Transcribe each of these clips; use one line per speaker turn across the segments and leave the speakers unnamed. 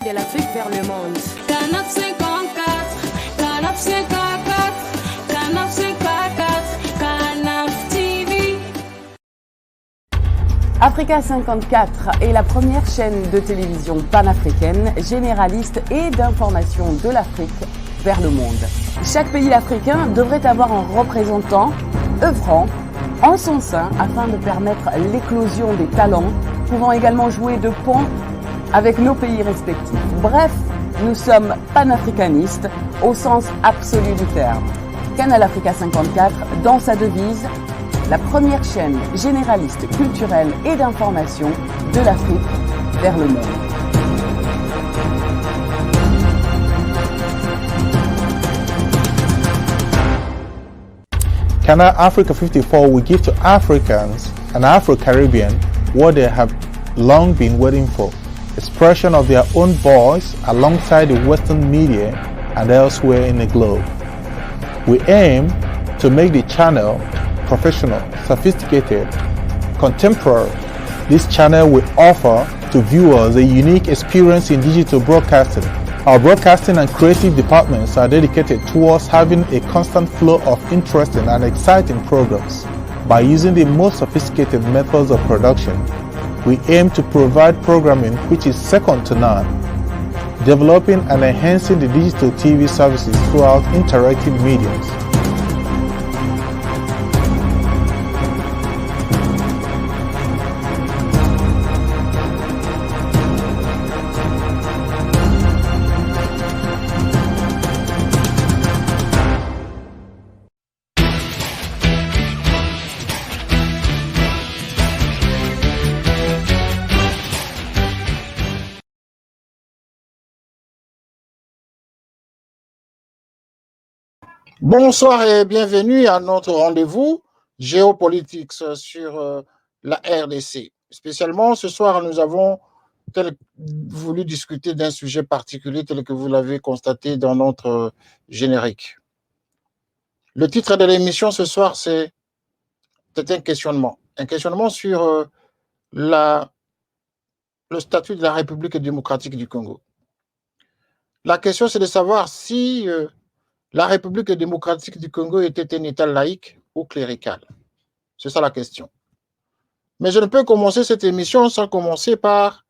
De l'Afrique vers le monde.
Canap 54, Canap 54, Canap 54, Canap TV.
Africa 54 est la première chaîne de télévision panafricaine, généraliste et d'information de l'Afrique vers le monde. Chaque pays africain devrait avoir un représentant œuvrant en son sein afin de permettre l'éclosion des talents, pouvant également jouer de pont avec nos pays respectifs. Bref, nous sommes panafricanistes au sens absolu du terme. Canal Africa 54, dans sa devise, la première chaîne généraliste, culturelle et d'information de l'Afrique vers le monde.
Canal Africa 54 will give to Africans and Afro-Caribbean what they have long been waiting for. Expression of their own voice alongside the Western media and elsewhere in the globe. We aim to make the channel professional, sophisticated, contemporary. This channel will offer to viewers a unique experience in digital broadcasting. Our broadcasting and creative departments are dedicated towards having a constant flow of interesting and exciting programs. By using the most sophisticated methods of production, we aim to provide programming which is second to none, developing and enhancing the digital TV services throughout interactive mediums.
Bonsoir et bienvenue à notre rendez-vous géopolitique sur la RDC. Spécialement, ce soir, nous avons voulu discuter d'un sujet particulier tel que vous l'avez constaté dans notre générique. Le titre de l'émission ce soir, c'est un questionnement. Un questionnement sur le statut de la République démocratique du Congo. La question, c'est de savoir si la République démocratique du Congo était un État laïque ou clérical. C'est ça la question. Mais je ne peux commencer cette émission sans commencer par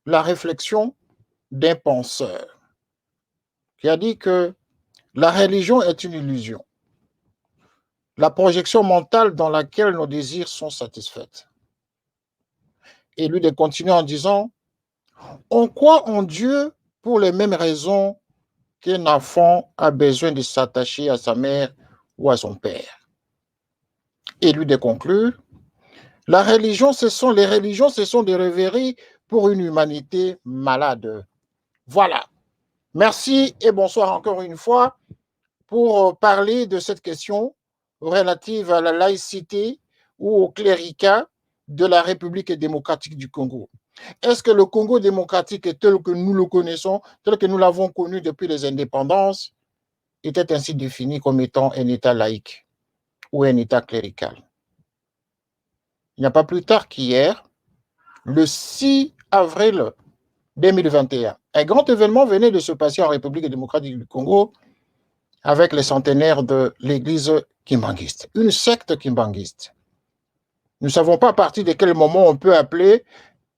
la réflexion d'un penseur qui a dit que la religion est une illusion, la projection mentale dans laquelle nos désirs sont satisfaits. Et lui de continuer en disant « On croit en Dieu pour les mêmes raisons qu'un enfant a besoin de s'attacher à sa mère ou à son père. » Et lui de conclure, les religions, ce sont des rêveries pour une humanité malade. Voilà. Merci et bonsoir encore une fois pour parler de cette question relative à la laïcité ou au cléricat de la République démocratique du Congo. Est-ce que le Congo démocratique tel que nous le connaissons, tel que nous l'avons connu depuis les indépendances, était ainsi défini comme étant un État laïque ou un État clérical? Il n'y a pas plus tard qu'hier, le 6 avril 2021, un grand événement venait de se passer en République démocratique du Congo avec les centenaires de l'église kimbanguiste, une secte kimbanguiste. Nous ne savons pas à partir de quel moment on peut appeler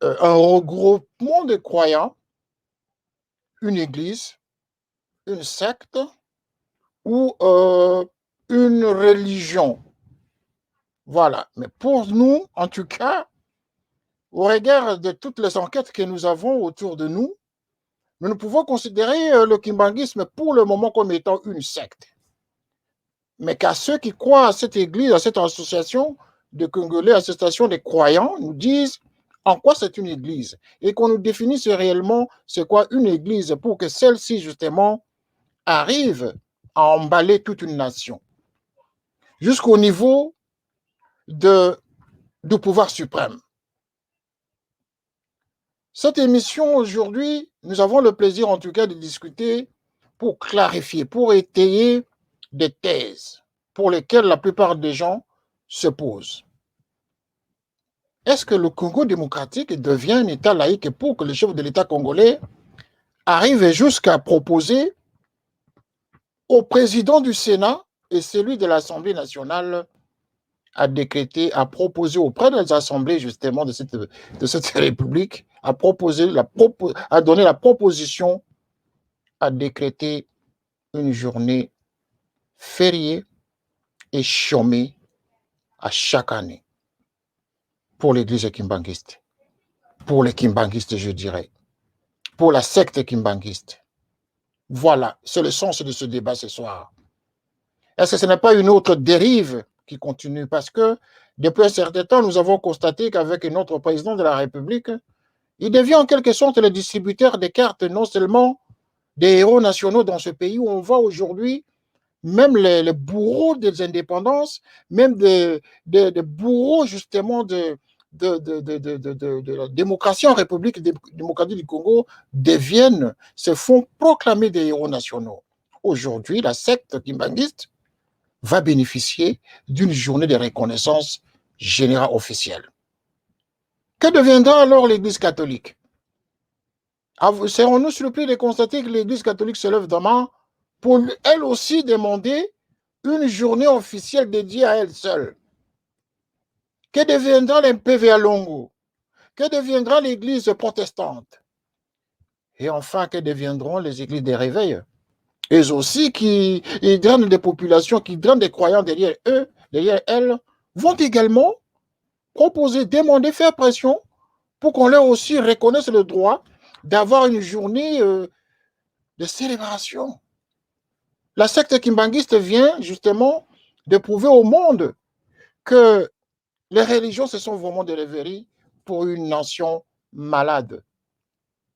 un regroupement de croyants, une église, une secte ou une religion. Voilà. Mais pour nous, en tout cas, au regard de toutes les enquêtes que nous avons autour de nous, nous pouvons considérer le kimbanguisme pour le moment comme étant une secte. Mais qu'à ceux qui croient à cette église, à cette association de Congolais, association des croyants, nous disent en quoi c'est une église et qu'on nous définisse réellement c'est quoi une église pour que celle-ci justement arrive à emballer toute une nation jusqu'au niveau du pouvoir suprême. Cette émission aujourd'hui, nous avons le plaisir en tout cas de discuter pour clarifier, pour étayer des thèses pour lesquelles la plupart des gens se posent. Est-ce que le Congo démocratique devient un État laïque pour que le chef de l'État congolais arrive jusqu'à proposer au président du Sénat et celui de l'Assemblée nationale à décréter, à proposer auprès des assemblées justement de cette République, à donner la proposition à décréter une journée fériée et chômée à chaque année pour l'église kimbanguiste, pour les kimbanguistes, je dirais, pour la secte kimbanguiste. Voilà, c'est le sens de ce débat ce soir. Est-ce que ce n'est pas une autre dérive qui continue? Parce que depuis un certain temps, nous avons constaté qu'avec notre président de la République, il devient en quelque sorte le distributeur des cartes, non seulement des héros nationaux dans ce pays où on voit aujourd'hui même les bourreaux des indépendances, même des bourreaux justement de la démocratie en République démocratique du Congo se font proclamer des héros nationaux. Aujourd'hui, la secte kimbanguiste va bénéficier d'une journée de reconnaissance générale officielle. Que deviendra alors l'Église catholique? Serons-nous surpris de constater que l'Église catholique se lève demain pour elle aussi demander une journée officielle dédiée à elle seule? Que deviendra l'MPVA Longo? Que deviendra l'Église protestante? Et enfin, que deviendront les églises des réveils? Eux aussi qui drainent des populations, qui drainent des croyants derrière eux, derrière elles, vont également proposer, demander, faire pression pour qu'on leur aussi reconnaisse le droit d'avoir une journée de célébration. La secte kimbanguiste vient justement de prouver au monde que les religions, ce sont vraiment des rêveries pour une nation malade.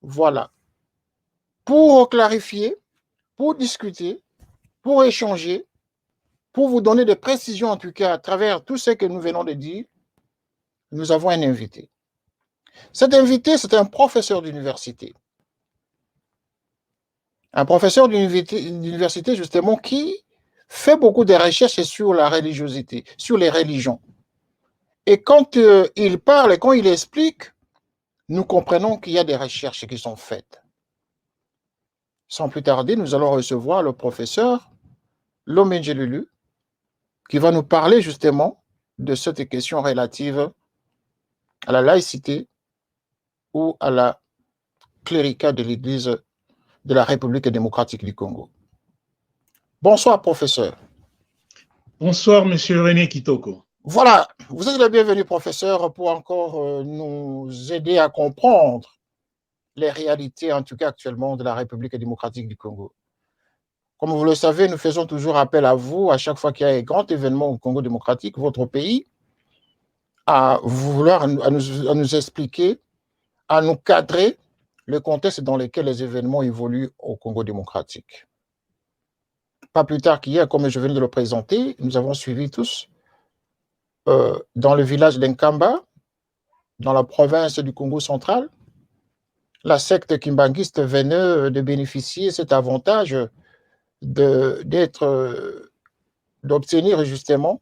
Voilà. Pour clarifier, pour discuter, pour échanger, pour vous donner des précisions en tout cas à travers tout ce que nous venons de dire, nous avons un invité. Cet invité, c'est un professeur d'université. Un professeur d'université justement qui fait beaucoup de recherches sur la religiosité, sur les religions. Et quand il parle et quand il explique, nous comprenons qu'il y a des recherches qui sont faites. Sans plus tarder, nous allons recevoir le professeur Lomengelulu qui va nous parler justement de cette question relative à la laïcité ou à la cléricat de l'Église de la République démocratique du Congo. Bonsoir, professeur.
Bonsoir, monsieur René Kitoko.
Voilà, vous êtes le bienvenu, professeur, pour encore nous aider à comprendre les réalités, en tout cas actuellement, de la République démocratique du Congo. Comme vous le savez, nous faisons toujours appel à vous, à chaque fois qu'il y a un grand événement au Congo démocratique, votre pays, à nous expliquer, à nous cadrer le contexte dans lequel les événements évoluent au Congo démocratique. Pas plus tard qu'hier, comme je viens de le présenter, nous avons suivi tous dans le village d'Nkamba, dans la province du Congo central, la secte kimbanguiste venait de bénéficier de cet avantage d'obtenir justement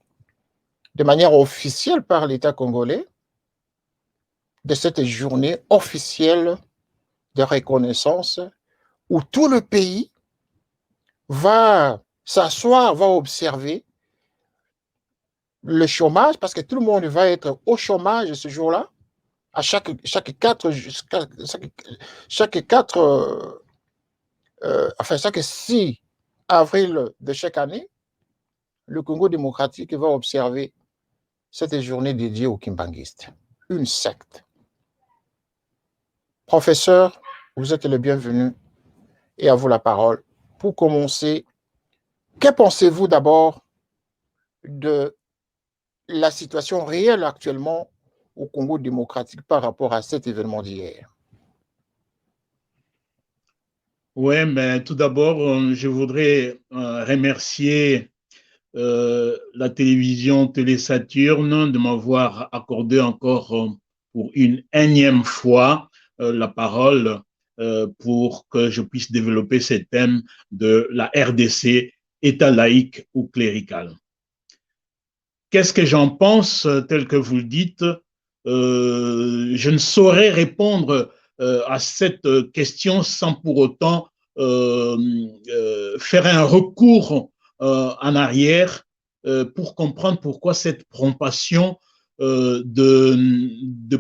de manière officielle par l'État congolais de cette journée officielle de reconnaissance où tout le pays va s'asseoir, va observer le chômage, parce que tout le monde va être au chômage ce jour-là, à chaque 6 avril de chaque année, le Congo démocratique va observer cette journée dédiée aux kimbanguistes, une secte. Professeur, vous êtes le bienvenu et à vous la parole. Pour commencer, que pensez-vous d'abord de la situation réelle actuellement au Congo démocratique par rapport à cet événement d'hier?
Oui, mais tout d'abord, je voudrais remercier la télévision Télé Saturne de m'avoir accordé encore pour une énième fois la parole pour que je puisse développer ce thème de la RDC, État laïque ou clérical. Qu'est-ce que j'en pense, tel que vous le dites? Je ne saurais répondre à cette question sans pour autant faire un recours en arrière pour comprendre pourquoi cette prompation de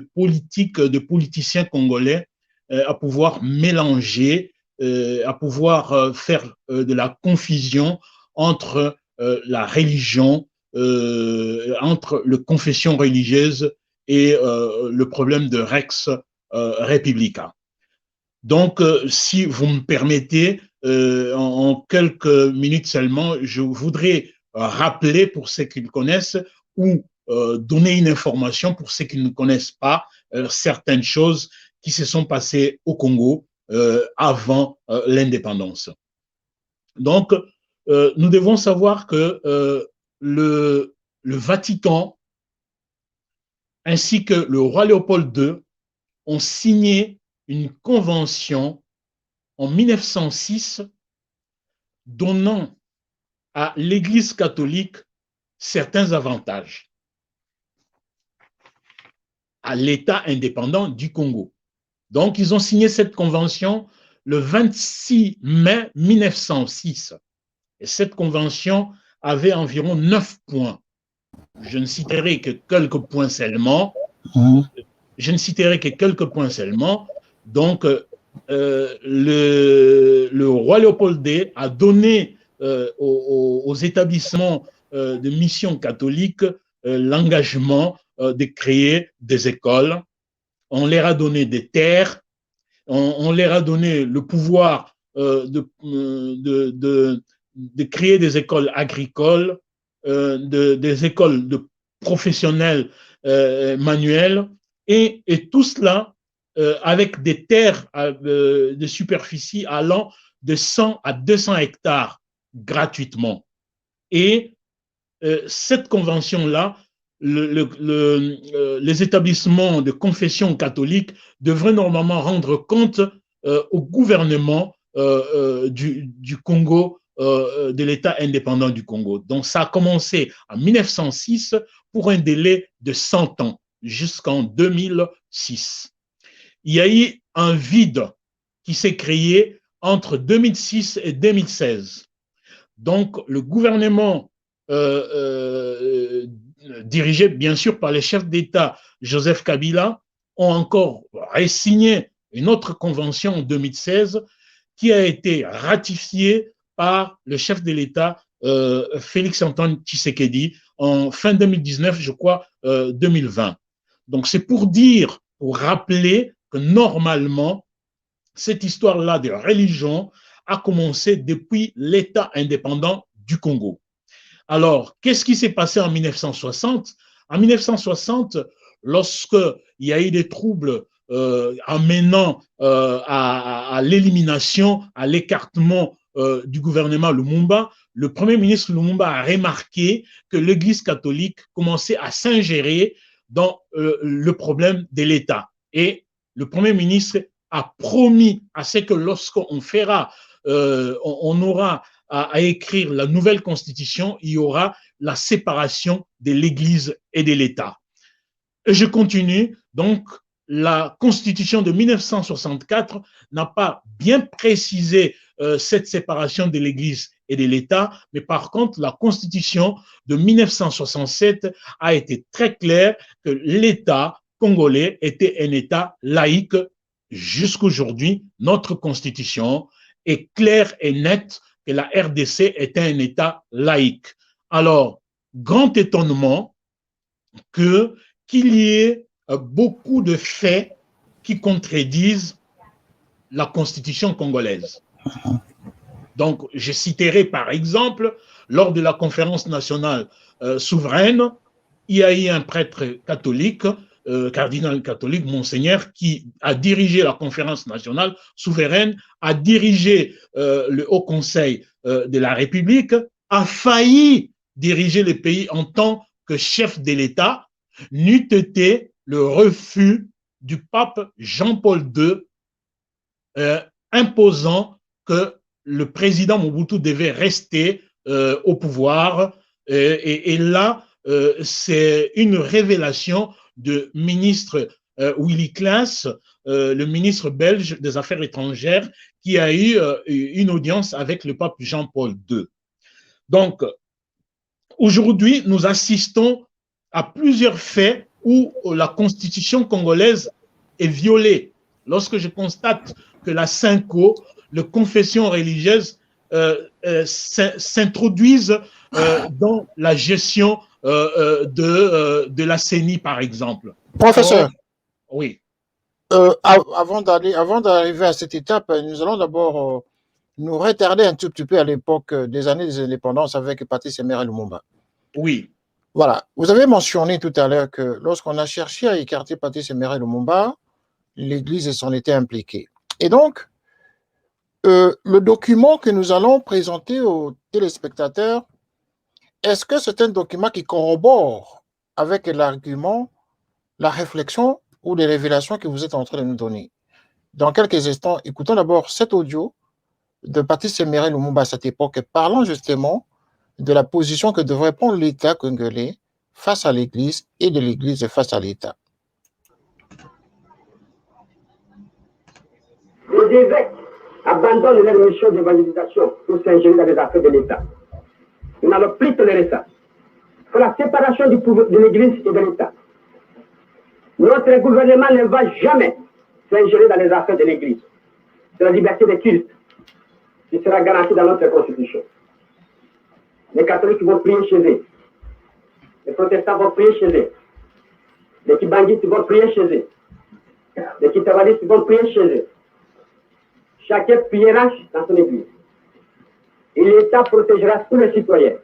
politiciens congolais à pouvoir mélanger, à pouvoir faire de la confusion entre la religion, entre les confessions religieuses et le problème de Rex Republica. Donc, si vous me permettez, en quelques minutes seulement, je voudrais rappeler pour ceux qui le connaissent ou donner une information pour ceux qui ne connaissent pas certaines choses qui se sont passées au Congo avant l'indépendance. Donc, nous devons savoir que le Vatican ainsi que le roi Léopold II ont signé une convention en 1906 donnant à l'Église catholique certains avantages à l'État indépendant du Congo. Donc, ils ont signé cette convention le 26 mai 1906. Et cette convention avait environ 9 points. Je ne citerai que quelques points seulement. Donc, le roi Léopold II a donné aux établissements de mission catholique l'engagement de créer des écoles. On leur a donné des terres, on leur a donné le pouvoir de créer des écoles agricoles, des écoles de professionnels manuels, et tout cela avec des terres de superficie allant de 100 à 200 hectares gratuitement. Et cette convention-là, les établissements de confession catholique devraient normalement rendre compte au gouvernement du Congo, de l'État indépendant du Congo. Donc, ça a commencé en 1906 pour un délai de 100 ans, jusqu'en 2006. Il y a eu un vide qui s'est créé entre 2006 et 2016. Donc, le gouvernement dirigé bien sûr par les chefs d'État Joseph Kabila ont encore re-signé une autre convention en 2016 qui a été ratifiée par le chef de l'État Félix-Antoine Tshisekedi en fin 2019, je crois 2020. Donc c'est pour dire, pour rappeler que normalement, cette histoire-là de religion a commencé depuis l'État indépendant du Congo. Alors, qu'est-ce qui s'est passé en 1960? En 1960, lorsqu'il y a eu des troubles amenant à l'élimination, à l'écartement du gouvernement Lumumba, le Premier ministre Lumumba a remarqué que l'Église catholique commençait à s'ingérer dans le problème de l'État. Et le Premier ministre a promis à ce que lorsqu'on fera, on aura à écrire la nouvelle constitution, il y aura la séparation de l'Église et de l'État. Et je continue. Donc, la constitution de 1964 n'a pas bien précisé cette séparation de l'Église et de l'État, mais par contre, la constitution de 1967 a été très claire que l'État congolais était un État laïque. Jusqu'aujourd'hui, notre constitution est claire et nette que la RDC était un État laïque. Alors, grand étonnement qu'il y ait beaucoup de faits qui contredisent la constitution congolaise. Donc, je citerai par exemple, lors de la conférence nationale souveraine, il y a eu un prêtre catholique, cardinal catholique, Monseigneur, qui a dirigé la conférence nationale souveraine, a dirigé le Haut Conseil de la République, a failli diriger le pays en tant que chef de l'État, n'eût été le refus du pape Jean-Paul II imposant que le président Mobutu devait rester au pouvoir. Et là, c'est une révélation de ministre Willy Claes le ministre belge des Affaires étrangères qui a eu une audience avec le pape Jean-Paul II. Donc, aujourd'hui, nous assistons à plusieurs faits où la constitution congolaise est violée. Lorsque je constate que la CENCO, les confessions religieuses, s'introduisent dans la gestion de la CENI, par exemple.
Professeur,
oui.
avant d'arriver à cette étape, nous allons d'abord nous retarder un tout petit peu à l'époque des années des indépendances avec Patrice Emery Lumumba.
Oui.
Voilà. Vous avez mentionné tout à l'heure que lorsqu'on a cherché à écarter Patrice Emery Lumumba, l'Église s'en était impliquée. Et donc, le document que nous allons présenter aux téléspectateurs, est-ce que c'est un document qui corrobore avec l'argument, la réflexion ou les révélations que vous êtes en train de nous donner? Dans quelques instants, écoutons d'abord cet audio de Patrice Emery Lumumba à cette époque, parlant justement de la position que devrait prendre l'État congolais face à l'Église et de l'Église face à l'État.
Les évêques abandonnent leur mission d'évangélisation pour s'ingérer dans les affaires de l'État. Nous n'allons plus tolérer ça. Il faut la séparation du pouvoir de l'Église et de l'État. Notre gouvernement ne va jamais s'ingérer dans les affaires de l'Église. C'est la liberté de culte qui sera garantie dans notre Constitution. Les catholiques vont prier chez eux. Les protestants vont prier chez eux. Les kibanguistes vont prier chez eux. Les kitawadistes vont prier chez eux. Chacun priera dans son église. Et l'État protégera tous les citoyens.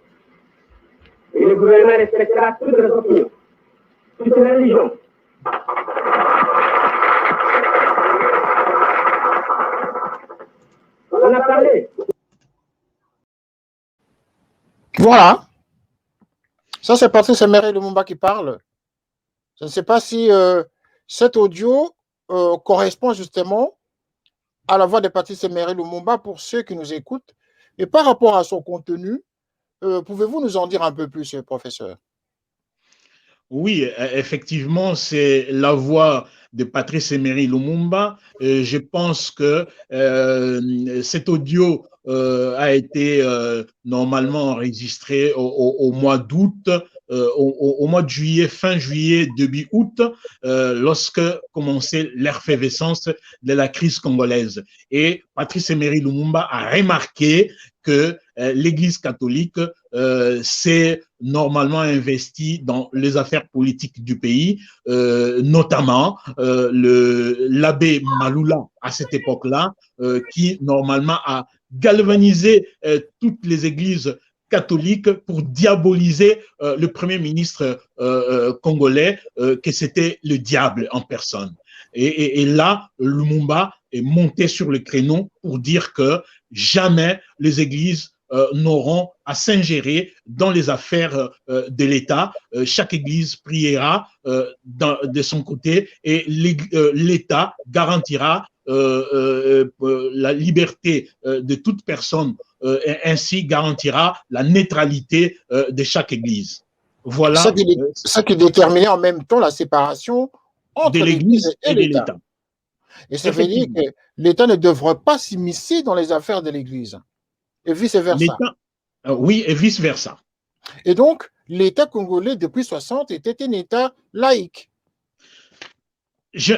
Et le gouvernement respectera toutes les opinions, toutes les religions. On a parlé.
Voilà. Ça, c'est Patrice Emery Lumumba qui parle. Je ne sais pas si cet audio correspond justement à la voix de Patrice Emery Lumumba pour ceux qui nous écoutent. Et par rapport à son contenu, pouvez-vous nous en dire un peu plus, professeur?
Oui, effectivement, c'est la voix de Patrice Emery Lumumba. Je pense que cet audio a été normalement enregistré au mois d'août, au mois de juillet, fin juillet, début août, lorsque commençait l'effervescence de la crise congolaise. Et Patrice Emery Lumumba a remarqué que l'Église catholique s'est normalement investie dans les affaires politiques du pays, notamment l'abbé Maloula à cette époque-là, qui normalement a galvanisé toutes les églises catholiques pour diaboliser le premier ministre congolais, que c'était le diable en personne. Et là, Lumumba est monté sur le créneau pour dire que jamais les églises n'auront à s'ingérer dans les affaires de l'État. Chaque église priera de son côté et l'État garantira la liberté de toute personne et ainsi garantira la neutralité de chaque église. Voilà.
Ce qui déterminait en même temps la séparation entre l'Église et l'État. Et ça veut dire que l'État ne devrait pas s'immiscer dans les affaires de l'Église. Et vice-versa.
Oui, et vice-versa.
Et donc, l'État congolais, depuis 60, était un État laïque.
Je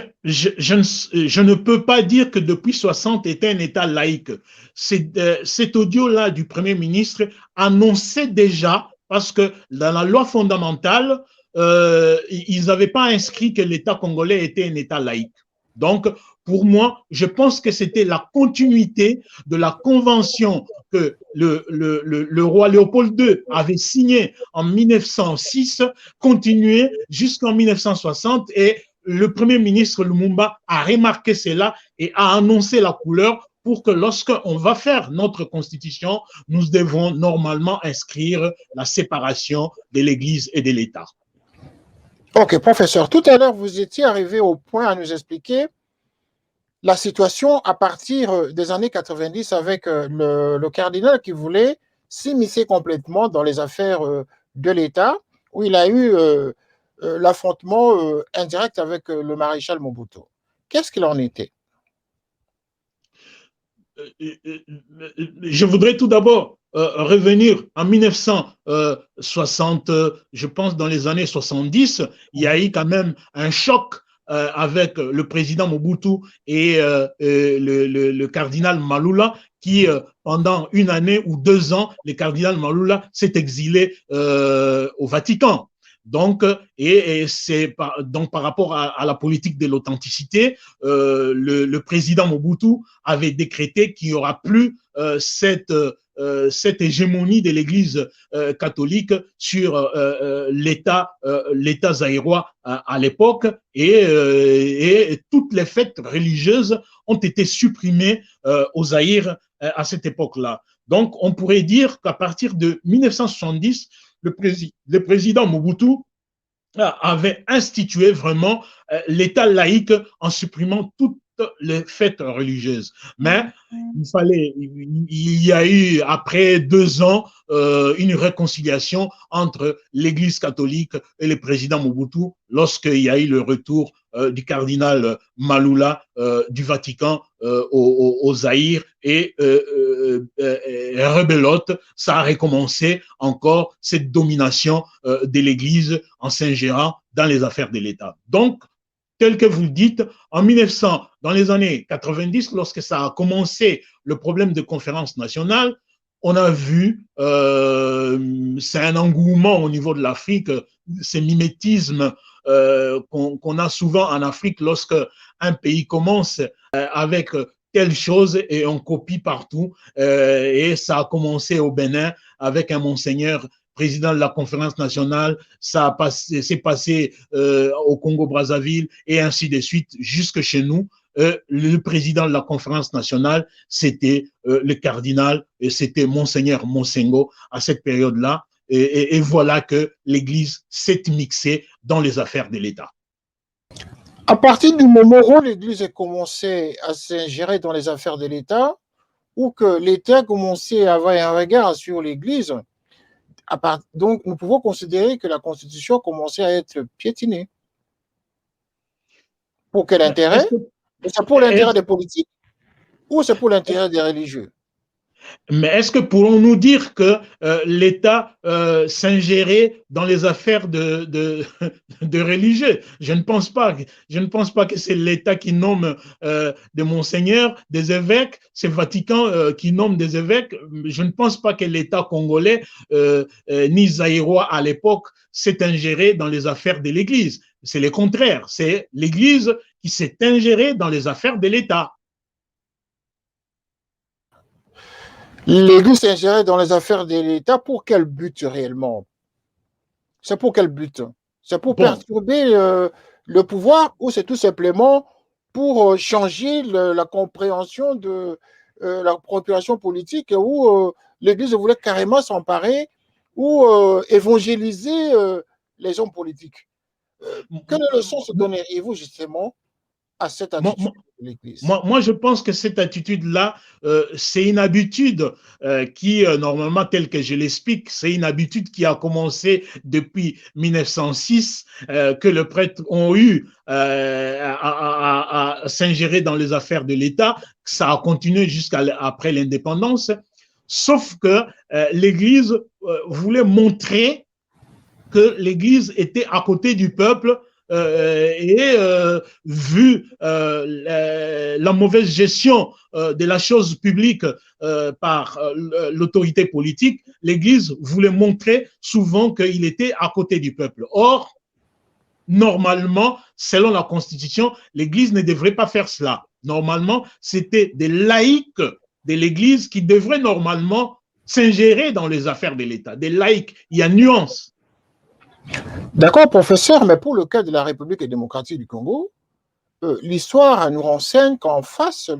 ne peux pas dire que depuis 60 était un État laïque. Cet audio-là du Premier ministre annonçait déjà, parce que dans la loi fondamentale, ils n'avaient pas inscrit que l'État congolais était un État laïque. Donc, pour moi, je pense que c'était la continuité de la convention que le roi Léopold II avait signée en 1906, continuée jusqu'en 1960, et le Premier ministre Lumumba a remarqué cela et a annoncé la couleur pour que lorsqu'on va faire notre constitution, nous devons normalement inscrire la séparation de l'Église et de l'État.
Ok, professeur, tout à l'heure, vous étiez arrivé au point à nous expliquer la situation à partir des années 90 avec le cardinal qui voulait s'immiscer complètement dans les affaires de l'État, où il a eu l'affrontement indirect avec le maréchal Mobutu. Qu'est-ce qu'il en était?
Je voudrais tout d'abord revenir en 1960, je pense dans les années 70, il y a eu quand même un choc avec le président Mobutu et le cardinal Malula qui, pendant une année ou 2 ans, le cardinal Malula s'est exilé au Vatican. Donc, c'est donc par rapport à la politique de l'authenticité, le président Mobutu avait décrété qu'il n'y aura plus cette hégémonie de l'Église catholique sur l'État zaïrois à l'époque, et toutes les fêtes religieuses ont été supprimées au Zaïre à cette époque-là. Donc, on pourrait dire qu'à partir de 1970, le président Mobutu avait institué vraiment l'État laïque en supprimant toutes les fêtes religieuses. Mais il y a eu, après 2 ans, une réconciliation entre l'Église catholique et le président Mobutu lorsqu'il y a eu le retour du cardinal Malula du Vatican au Zaïre, et rebelote, ça a recommencé encore cette domination de l'Église en s'ingérant dans les affaires de l'État. Donc, tel que vous le dites, en 1900, dans les années 90, lorsque ça a commencé le problème de conférence nationale, on a vu, c'est un engouement au niveau de l'Afrique, ces mimétismes qu'on a souvent en Afrique lorsque un pays commence avec telle chose et on copie partout. Et ça a commencé au Bénin avec un monseigneur président de la conférence nationale, ça s'est passé au Congo-Brazzaville et ainsi de suite jusque chez nous. Le président de la conférence nationale, c'était le cardinal, et c'était monseigneur Monsengo à cette période-là. Et voilà que l'Église s'est mixée dans les affaires de l'État.
À partir du moment où l'Église a commencé à s'ingérer dans les affaires de l'État, ou que l'État a commencé à avoir un regard sur l'Église, donc nous pouvons considérer que la Constitution commençait à être piétinée. Pour quel intérêt? C'est pour l'intérêt des politiques ou c'est pour l'intérêt des religieux?
Mais est-ce que pourrons-nous dire que l'État s'ingérait dans les affaires de religieux? Je ne pense pas. Je ne pense pas que c'est l'État qui nomme des monseigneurs, des évêques. C'est le Vatican qui nomme des évêques. Je ne pense pas que l'État congolais ni zaïrois à l'époque s'est ingéré dans les affaires de l'Église. C'est le contraire. C'est l'Église qui s'est ingérée dans les affaires de l'État.
L'Église s'ingérait dans les affaires de l'État pour quel but réellement? C'est pour quel but? C'est pour perturber le pouvoir, ou c'est tout simplement pour changer la compréhension de la population politique, où l'Église voulait carrément s'emparer ou évangéliser les hommes politiques? Quelle leçon se donneriez-vous justement à cette attitude de l'Église?
Moi, je pense que cette attitude-là, c'est une habitude qui, normalement, telle que je l'explique, c'est une habitude qui a commencé depuis 1906, que les prêtres ont eu à s'ingérer dans les affaires de l'État. Ça a continué jusqu'à après l'indépendance, sauf que l'Église voulait montrer que l'Église était à côté du peuple, vu la mauvaise gestion de la chose publique par l'autorité politique, l'Église voulait montrer souvent qu'il était à côté du peuple. Or, normalement, selon la Constitution, l'Église ne devrait pas faire cela. Normalement, c'était des laïcs de l'Église qui devraient normalement s'ingérer dans les affaires de l'État. Des laïcs, il y a nuance.
D'accord, professeur, mais pour le cas de la République démocratique du Congo, l'histoire nous renseigne qu'en face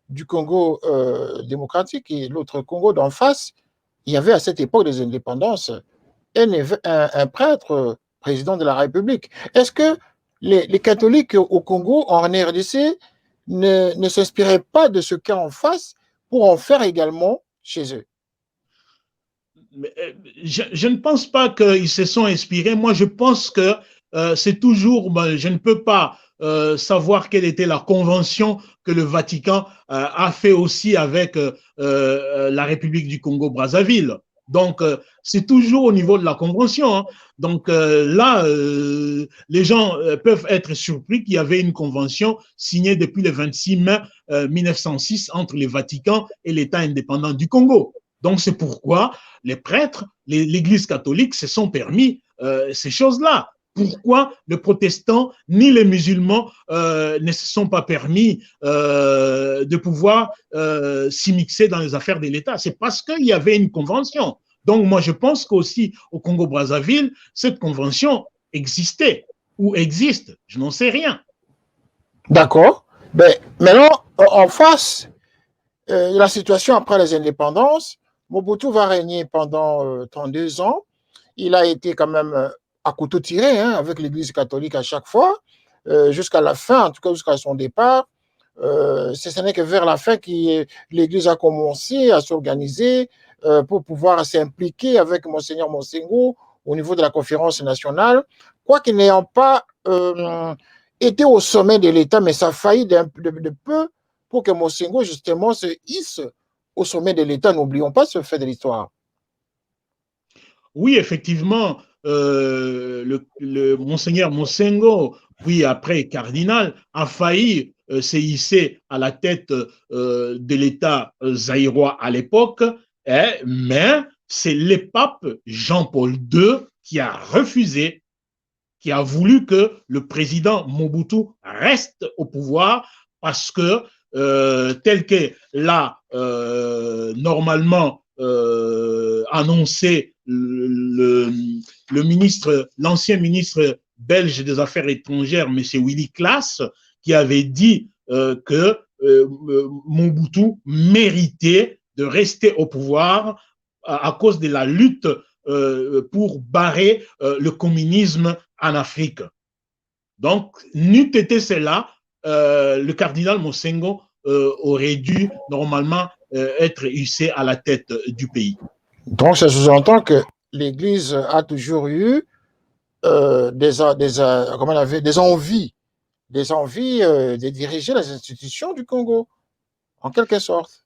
du Congo démocratique et l'autre Congo d'en face, il y avait à cette époque des indépendances un prêtre président de la République. Est-ce que les catholiques au Congo, en RDC, ne s'inspiraient pas de ce cas en face pour en faire également chez eux?
Je ne pense pas qu'ils se sont inspirés. Moi, je pense que c'est toujours, je ne peux pas savoir quelle était la convention que le Vatican a fait aussi avec la République du Congo-Brazzaville. Donc, c'est toujours au niveau de la convention. Hein. Donc là, les gens peuvent être surpris qu'il y avait une convention signée depuis le 26 mai 1906 entre le Vatican et l'État indépendant du Congo. Donc, c'est pourquoi les prêtres, l'Église catholique se sont permis ces choses-là. Pourquoi les protestants ni les musulmans ne se sont pas permis de pouvoir s'immiscer dans les affaires de l'État? C'est parce qu'il y avait une convention. Donc, moi, je pense qu'aussi au Congo-Brazzaville, cette convention existait ou existe. Je n'en sais rien.
D'accord. Mais maintenant, en face, la situation après les indépendances, Mobutu va régner pendant 32 ans. Il a été quand même à couteau tiré hein, avec l'Église catholique à chaque fois, jusqu'à la fin, en tout cas jusqu'à son départ. Ce n'est que vers la fin que l'Église a commencé à s'organiser pour pouvoir s'impliquer avec Monseigneur Monsengo au niveau de la conférence nationale, quoiqu'il n'ayant pas été au sommet de l'État, mais ça a failli de peu pour que Monsengo justement se hisse au sommet de l'État. N'oublions pas ce fait de l'histoire.
Oui, effectivement, le Monseigneur Monsengo, puis après cardinal, a failli se hisser à la tête de l'État zaïrois à l'époque, hein, mais c'est le pape Jean-Paul II qui a refusé, qui a voulu que le président Mobutu reste au pouvoir parce que, tel que l'a normalement annoncé l'ancien ministre belge des Affaires étrangères, M. Willy Claes, qui avait dit que Mobutu méritait de rester au pouvoir à cause de la lutte pour barrer le communisme en Afrique. Donc, n'eût été cela, le cardinal Monsengo aurait dû normalement être hissé à la tête du pays.
Donc, ça sous-entend que l'Église a toujours eu des envies de diriger les institutions du Congo, en quelque sorte.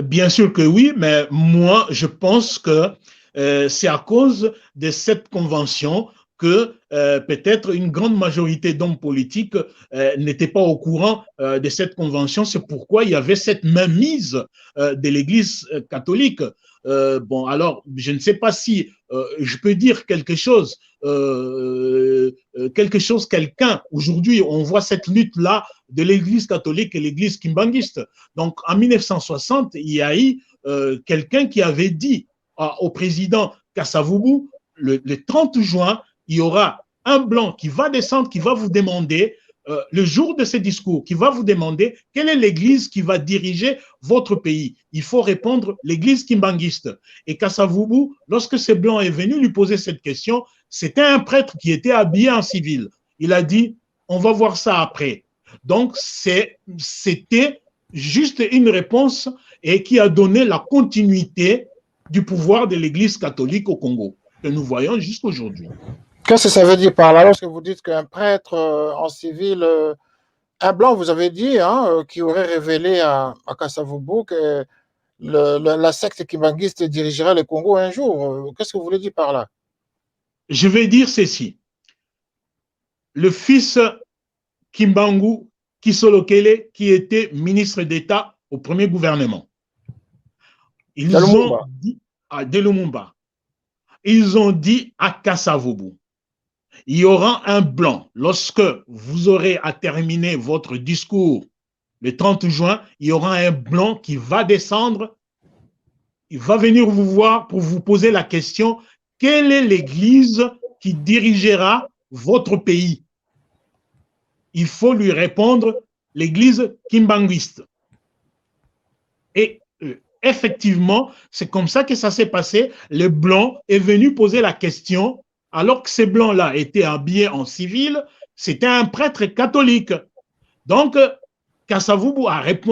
Bien sûr que oui, mais moi, je pense que c'est à cause de cette convention que peut-être une grande majorité d'hommes politiques n'étaient pas au courant de cette convention. C'est pourquoi il y avait cette mainmise de l'Église catholique. Bon, alors, je ne sais pas si je peux dire quelque chose. Quelqu'un. Aujourd'hui, on voit cette lutte-là de l'Église catholique et l'Église kimbanguiste. Donc, en 1960, il y a eu quelqu'un qui avait dit au président Kasavubu, le 30 juin, il y aura un blanc qui va descendre, qui va vous demander, le jour de ce discours, qui va vous demander quelle est l'église qui va diriger votre pays. Il faut répondre l'église kimbanguiste. Et Kasavubu, lorsque ce blanc est venu lui poser cette question, c'était un prêtre qui était habillé en civil. Il a dit, on va voir ça après. Donc, c'était juste une réponse et qui a donné la continuité du pouvoir de l'église catholique au Congo, que nous voyons jusqu'aujourd'hui.
Qu'est-ce que ça veut dire par là lorsque vous dites qu'un prêtre en civil, un blanc, vous avez dit, hein, qui aurait révélé à Kasavubu que la secte kimbanguiste dirigerait le Congo un jour? Qu'est-ce que vous voulez dire par là?
Je vais dire ceci. Le fils Kimbangu Kisolokele, qui était ministre d'État au premier gouvernement, ils ont dit à Lumumba, ils ont dit à Kasavubu, il y aura un blanc. Lorsque vous aurez à terminer votre discours le 30 juin, il y aura un blanc qui va descendre, il va venir vous voir pour vous poser la question, quelle est l'église qui dirigera votre pays? Il faut lui répondre l'église kimbanguiste. Et effectivement, c'est comme ça que ça s'est passé. Le blanc est venu poser la question, alors que ces blancs-là étaient habillés en civil, c'était un prêtre catholique. Donc, Kasavubu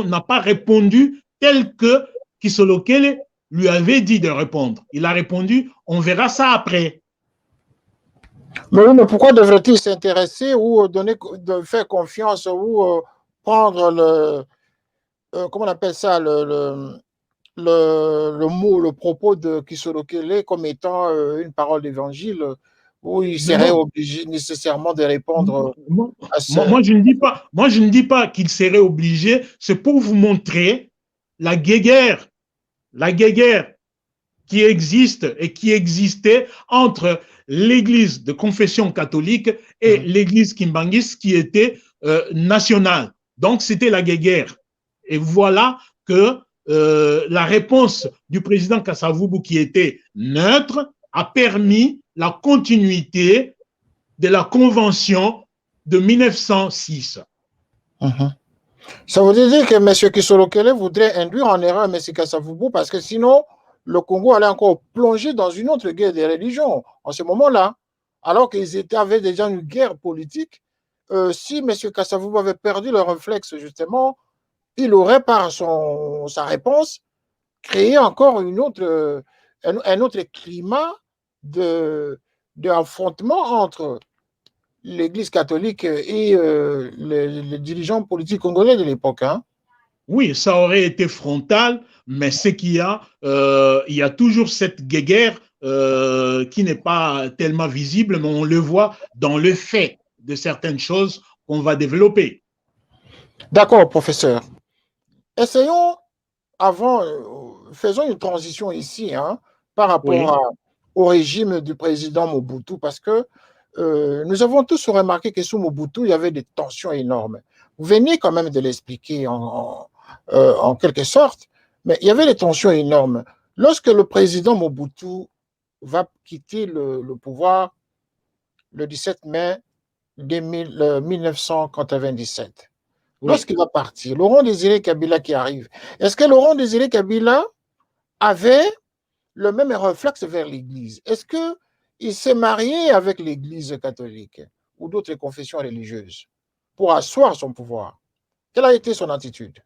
n'a pas répondu tel que Kisolokele lui avait dit de répondre. Il a répondu, on verra ça après.
Mais oui, mais pourquoi devrait-il s'intéresser ou de faire confiance ou prendre comment on appelle ça, le mot, le propos de Kisolokele comme étant une parole d'évangile où il
Mais
serait
bon,
obligé nécessairement de répondre
moi,
à ce...
moi, je ne dis pas qu'il serait obligé, c'est pour vous montrer la guéguerre, la guéguerre qui existe et qui existait entre l'église de confession catholique et l'église kimbangiste qui était nationale. Donc, c'était la guéguerre. Et voilà que la réponse du président Kasavubu, qui était neutre, a permis la continuité de la convention de 1906.
Ça veut dire que M. Kisolokele voudrait induire en erreur M. Kasavubu parce que sinon, le Congo allait encore plonger dans une autre guerre des religions en ce moment-là, alors qu'ils avaient déjà une guerre politique. Si M. Kasavubu avait perdu le réflexe, justement, il aurait, par sa réponse, créé encore un autre climat d'affrontement entre l'Église catholique et les dirigeants politiques congolais de l'époque. Hein.
Oui, ça aurait été frontal, mais ce qu'il y a, il y a toujours cette guéguerre qui n'est pas tellement visible, mais on le voit dans le fait de certaines choses qu'on va développer.
D'accord, professeur. Essayons, faisons une transition ici hein, par rapport
Oui,
au régime du président Mobutu, parce que nous avons tous remarqué que sous Mobutu, il y avait des tensions énormes. Vous venez quand même de l'expliquer en quelque sorte, mais il y avait des tensions énormes. Lorsque le président Mobutu va quitter le pouvoir le 17 mai 1997,
oui.
lorsqu'il va partir, Laurent Désiré Kabila qui arrive, est-ce que Laurent Désiré Kabila avait le même réflexe vers l'Église? Est-ce qu'il s'est marié avec l'Église catholique ou d'autres confessions religieuses pour asseoir son pouvoir? Quelle a été son attitude?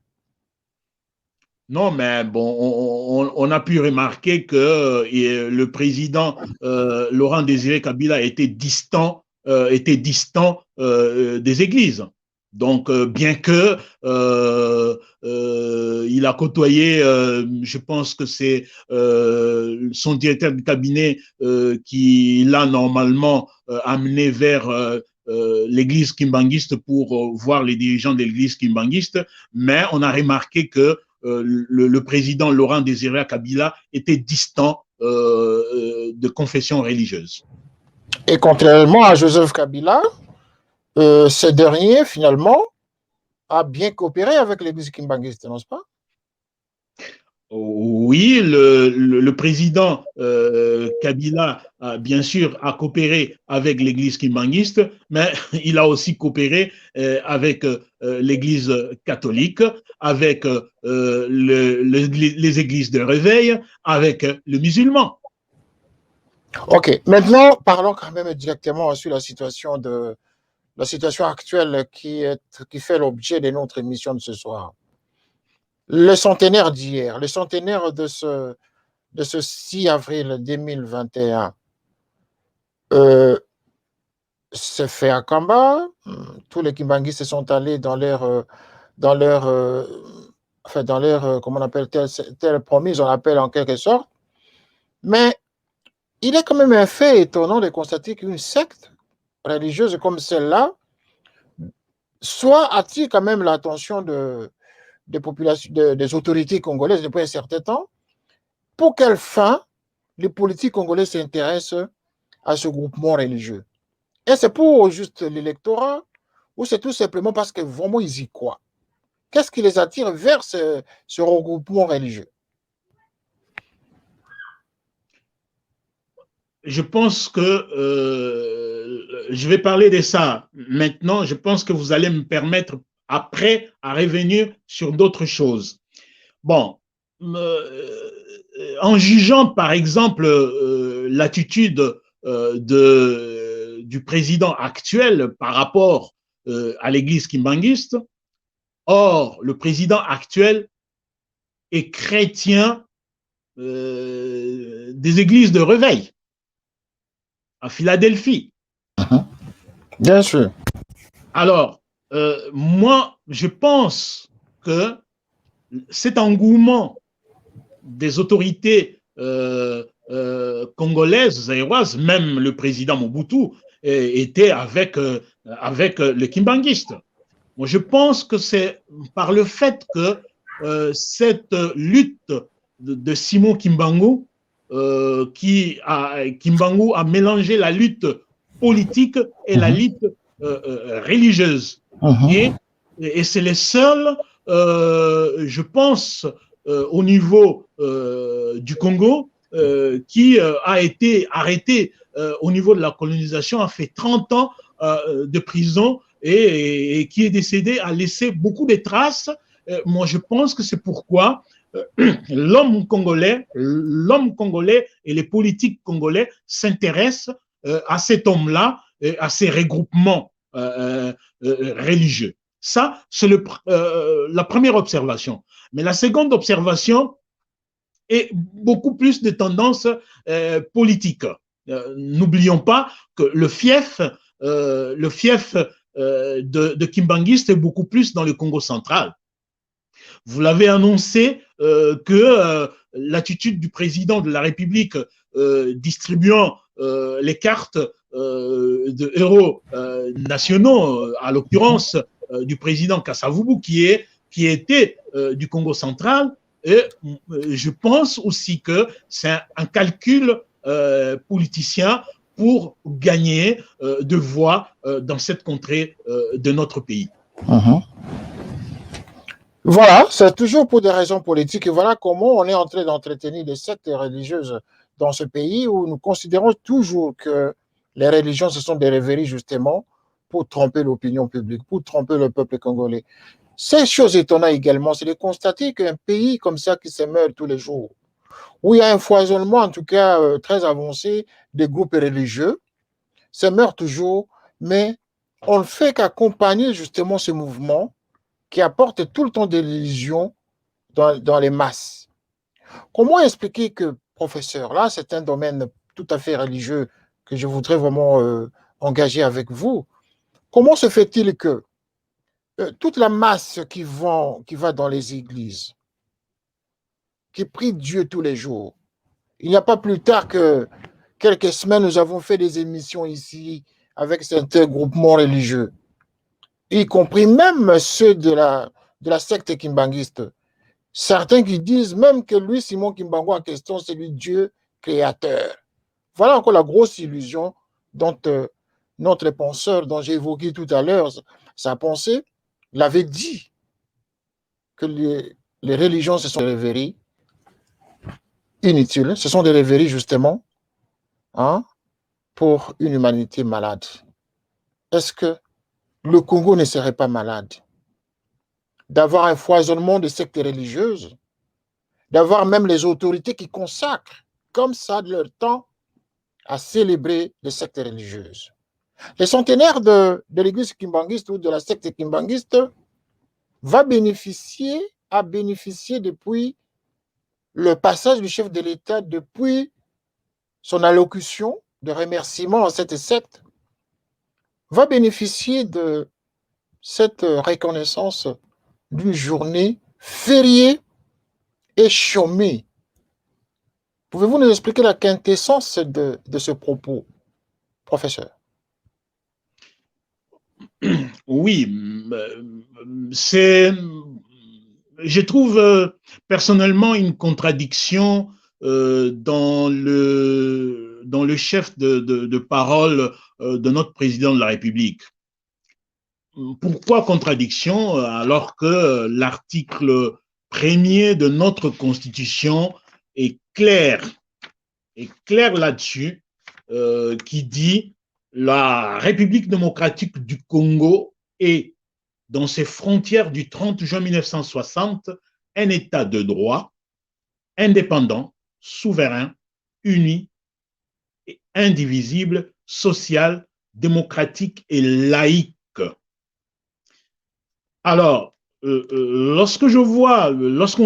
Non, mais bon, on a pu remarquer que le président Laurent Désiré Kabila était distant des églises. Donc, bien que il a côtoyé, je pense que c'est son directeur de cabinet qui l'a normalement amené vers l'église kimbanguiste pour voir les dirigeants de l'église kimbanguiste, mais on a remarqué que le président Laurent Désiré Kabila était distant de confession religieuse.
Et contrairement à Joseph Kabila, ce dernier, finalement, a bien coopéré avec l'église kimbanguiste, n'est-ce pas?
Oui, le président Kabila, bien sûr, a coopéré avec l'église kimbanguiste, mais il a aussi coopéré avec l'église catholique, avec les églises de réveil, avec le musulman.
Ok, maintenant parlons quand même directement sur la situation actuelle qui fait l'objet de notre émission de ce soir. Le centenaire d'hier, le centenaire de ce 6 avril 2021, c'est fait à Kamba. Tous les Kimbanguistes sont allés dans leur comment on appelle, tel promis, on appelle en quelque sorte. Mais il est quand même un fait étonnant de constater qu'une secte religieuse comme celle-là soit attire quand même l'attention des populations, des autorités congolaises depuis un certain temps. Pour quelle fin les politiques congolais s'intéressent à ce groupement religieux? Et c'est pour juste l'électorat ou c'est tout simplement parce que vraiment ils y croient? Qu'est-ce qui les attire vers ce regroupement religieux?
Je pense que je vais parler de ça maintenant. Je pense que vous allez me permettre après à revenir sur d'autres choses. Bon, en jugeant par exemple l'attitude du président actuel par rapport à l'église kimbanguiste, or le président actuel est chrétien des églises de réveil à Philadelphie.
Bien sûr.
Alors, moi, je pense que cet engouement des autorités congolaises, zaïroises, même le président Mobutu était avec les kimbanguistes. Moi, je pense que c'est par le fait que cette lutte de Simon Kimbangu, Kimbangu a mélangé la lutte politique et la lutte religieuse. Et c'est les seuls, je pense, au niveau du Congo, qui a été arrêté au niveau de la colonisation, a fait 30 ans de prison et qui est décédé, a laissé beaucoup de traces. Moi, je pense que c'est pourquoi l'homme congolais et les politiques congolais s'intéressent à cet homme-là, à ces regroupements religieux. Ça, c'est la première observation. Mais la seconde observation est beaucoup plus de tendance politique. N'oublions pas que le fief de Kimbanguiste est beaucoup plus dans le Congo central. Vous l'avez annoncé que l'attitude du président de la République distribuant les cartes de héros nationaux, à l'occurrence du président Kassavubu, qui était du Congo central, et je pense aussi que c'est un calcul politicien pour gagner de voix dans cette contrée de notre pays.
Voilà, c'est toujours pour des raisons politiques. Et voilà comment on est en train d'entretenir des sectes religieuses dans ce pays où nous considérons toujours que les religions, ce sont des rêveries justement pour tromper l'opinion publique, pour tromper le peuple congolais. Ces choses étonnantes également, c'est de constater qu'un pays comme ça qui se meurt tous les jours, où il y a un foisonnement en tout cas très avancé des groupes religieux, se meurt toujours, mais on ne fait qu'accompagner justement ce mouvement qui apporte tout le temps des illusions dans les masses. Comment expliquer que, professeur, là c'est un domaine tout à fait religieux que je voudrais vraiment engager avec vous, comment se fait-il que toute la masse qui va dans les églises, qui prie Dieu tous les jours, il n'y a pas plus tard que quelques semaines, nous avons fait des émissions ici avec certains groupements religieux, y compris même ceux de la secte kimbanguiste. Certains qui disent même que lui, Simon Kimbangu en question, c'est lui Dieu créateur. Voilà encore la grosse illusion dont notre penseur, dont j'ai évoqué tout à l'heure, sa pensée, l'avait dit que les religions, ce sont des rêveries inutiles, ce sont des rêveries justement pour une humanité malade. Est-ce que le Congo ne serait pas malade d'avoir un foisonnement de sectes religieuses, d'avoir même les autorités qui consacrent comme ça de leur temps à célébrer les sectes religieuses? Les centenaires de l'église kimbanguiste ou de la secte kimbanguiste a bénéficié depuis le passage du chef de l'État, depuis son allocution de remerciement à cette secte, va bénéficier de cette reconnaissance d'une journée fériée et chômée. Pouvez-vous nous expliquer la quintessence de ce propos, professeur?
Oui, je trouve personnellement une contradiction dans le chef de parole de notre président de la République. Pourquoi contradiction alors que l'article 1er de notre Constitution est clair là-dessus, qui dit: la République démocratique du Congo est, dans ses frontières du 30 juin 1960, un État de droit, indépendant, souverain, uni, et indivisible, social, démocratique et laïque. Alors, lorsqu'on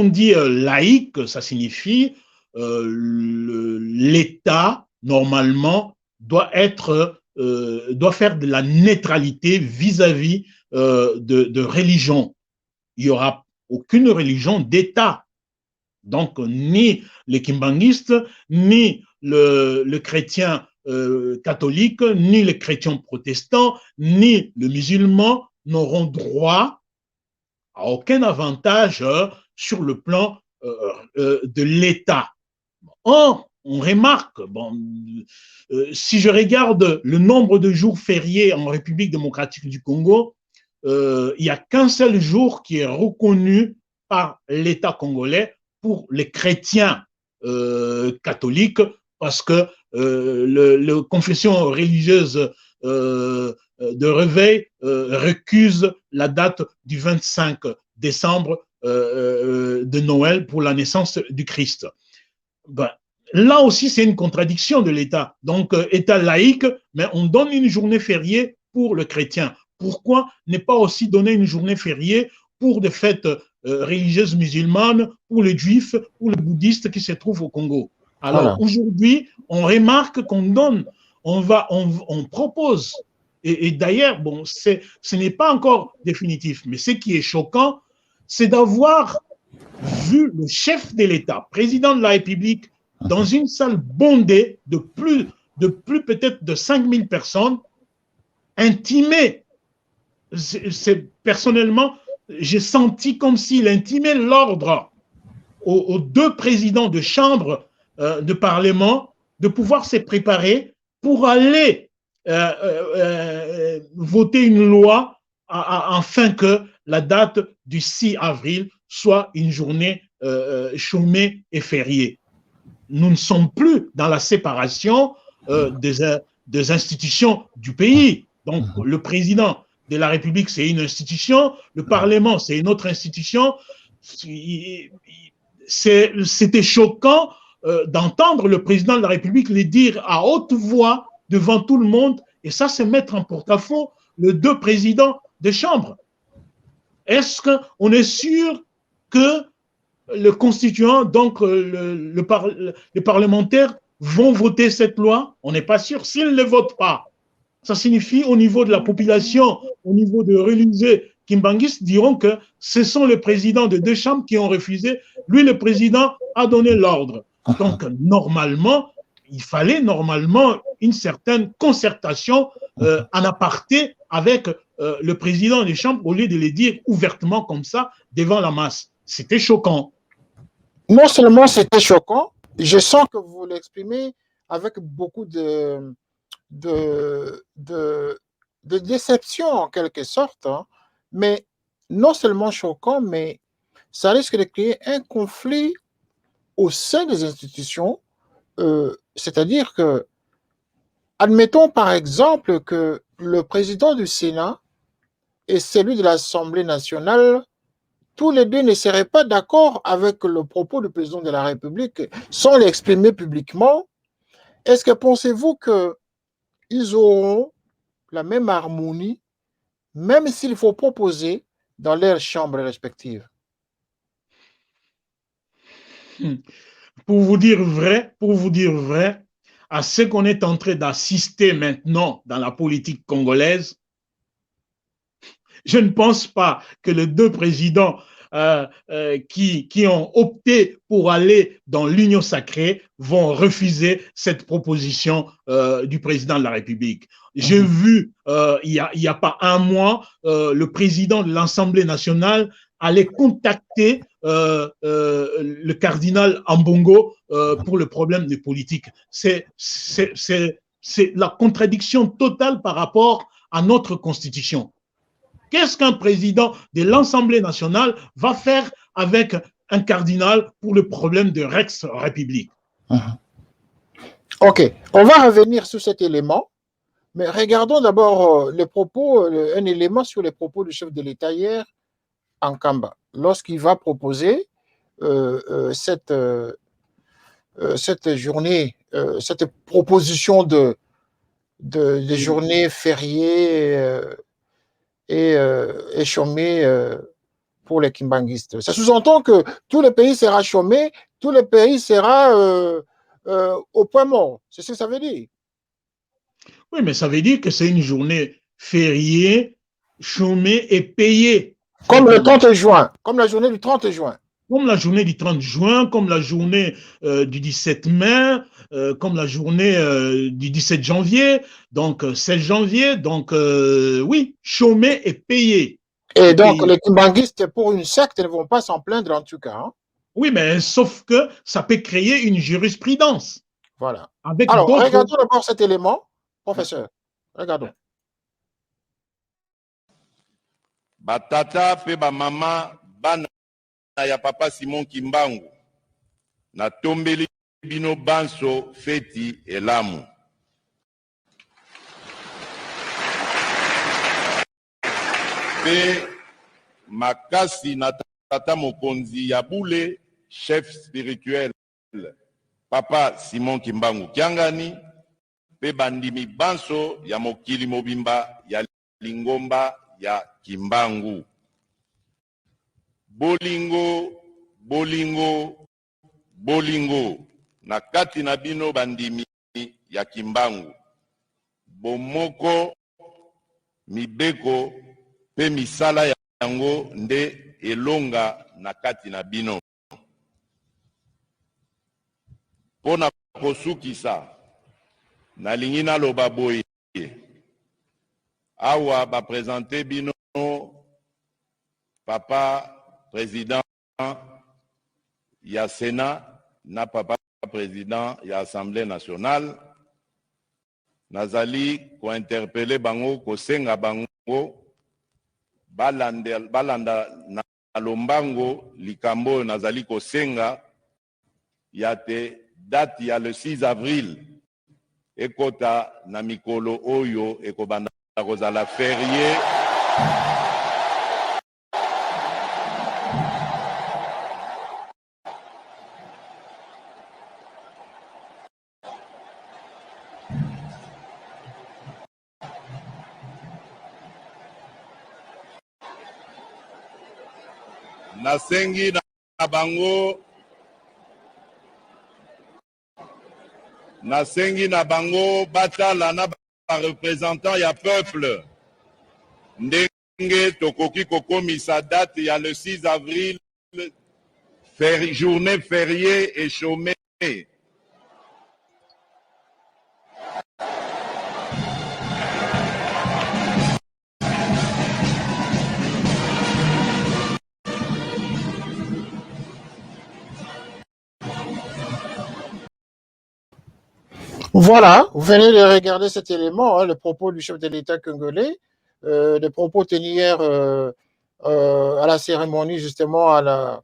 dit laïque, ça signifie l'État, normalement, doit être doit faire de la neutralité vis-à-vis de religion. Il n'y aura aucune religion d'État. Donc, ni les kimbanguistes, ni le chrétien catholique, ni les chrétiens protestants, ni le musulman n'auront droit à aucun avantage sur le plan de l'État. Or, on remarque, bon, si je regarde le nombre de jours fériés en République démocratique du Congo, il n'y a qu'un seul jour qui est reconnu par l'État congolais pour les chrétiens catholiques, parce que la confession religieuse de réveil récuse la date du 25 décembre de Noël pour la naissance du Christ. Ben, là aussi, c'est une contradiction de l'État. Donc, État laïque, mais on donne une journée fériée pour le chrétien. Pourquoi ne pas aussi donner une journée fériée pour des fêtes religieuses musulmanes, pour les juifs, pour les bouddhistes qui se trouvent au Congo? Alors, voilà. Aujourd'hui, on remarque qu'on donne, on propose, et d'ailleurs, bon, ce n'est pas encore définitif, mais ce qui est choquant, c'est d'avoir vu le chef de l'État, président de la République, dans une salle bondée de plus peut-être de 5000 personnes, intimé. Personnellement, j'ai senti comme s'il intimait l'ordre aux deux présidents de chambre de Parlement de pouvoir se préparer pour aller voter une loi afin que la date du 6 avril soit une journée chômée et fériée. Nous ne sommes plus dans la séparation des institutions du pays. Donc, le président de la République, c'est une institution, le Parlement, c'est une autre institution. C'était choquant d'entendre le président de la République le dire à haute voix devant tout le monde, et ça, c'est mettre en porte-à-faux les deux présidents de chambre. Est-ce qu'on est sûr que le constituant, donc les parlementaires, vont voter cette loi? On n'est pas sûr. S'ils ne le votent pas, ça signifie au niveau de la population, au niveau des religieux kimbanguistes, diront que ce sont les présidents de deux chambres qui ont refusé. Lui, le président, a donné l'ordre. Donc, normalement, il fallait normalement une certaine concertation en aparté avec le président des chambres au lieu de le dire ouvertement comme ça devant la masse. C'était choquant.
Non seulement c'était choquant, je sens que vous l'exprimez avec beaucoup de déception en quelque sorte, hein, mais non seulement choquant, mais ça risque de créer un conflit au sein des institutions, c'est-à-dire que, admettons par exemple que le président du Sénat et celui de l'Assemblée nationale, tous les deux ne seraient pas d'accord avec le propos du président de la République sans l'exprimer publiquement. Est-ce que pensez-vous qu'ils auront la même harmonie, même s'il faut proposer dans leurs chambres respectives?
Pour vous dire vrai, à ce qu'on est en train d'assister maintenant dans la politique congolaise, je ne pense pas que les deux présidents qui ont opté pour aller dans l'union sacrée vont refuser cette proposition du président de la République. J'ai vu, il y a pas un mois, le président de l'Assemblée nationale allait contacter le cardinal Ambongo pour le problème des politiques. C'est la contradiction totale par rapport à notre constitution. Qu'est-ce qu'un président de l'Assemblée nationale va faire avec un cardinal pour le problème de Rex République?
Ok, on va revenir sur cet élément, mais regardons d'abord les propos, un élément sur les propos du chef de l'État hier en Kamba, lorsqu'il va proposer cette journée, cette proposition de journée fériée et chômé pour les kimbanguistes. Ça sous-entend que tout le pays sera chômé, tout le pays sera au point mort. C'est ce que ça veut dire.
Oui, mais ça veut dire que c'est une journée fériée, chômée et payée.
Comme le 30 juin, comme la journée du 30 juin.
Comme la journée du 30 juin, comme la journée du 17 mai, comme la journée du 17 janvier, donc 16 janvier, donc oui, chômé et payé.
Et donc, les kimbanguistes, pour une secte, ne vont pas s'en plaindre en tout cas. Hein.
Oui, mais sauf que ça peut créer une jurisprudence.
Voilà.
Avec
Alors,
d'autres.
regardons d'abord cet élément, professeur. Regardons.
Batata pe ba mama bana ya papa Simon Kimbangu na tombeli bino banso feti elamu. Pe makasi na tata mokonzi ya bule chef spirituel papa Simon Kimbangu Kiangani pe bandimi banso ya mokili mobimba ya lingomba ya Kimbangu. Bolingo, bolingo, bolingo. Na kati na bino bandimi ya Kimbangu. Bomoko, mibeko, pe misala yango nde elonga na kati na bino. Pona kosukisa, na lingina loba boye. Awa ba présenter bino papa président ya Sénat na papa président ya Assemblée nationale. Nazali ko interpeller bango ko senga bango balanda na lombango likambo nazali ko senga ya te date ya le 6 avril ekota na mikolo oyo ekobanda kozala férié nasengi na bango nasengi na bango batala na ba représentant ya peuple ndenge tokoki kokomisa date ya le 6 avril journée fériée et chômée.
Voilà, vous venez de regarder cet élément, hein, le propos du chef de l'État congolais, les propos tenus hier à la cérémonie, justement, à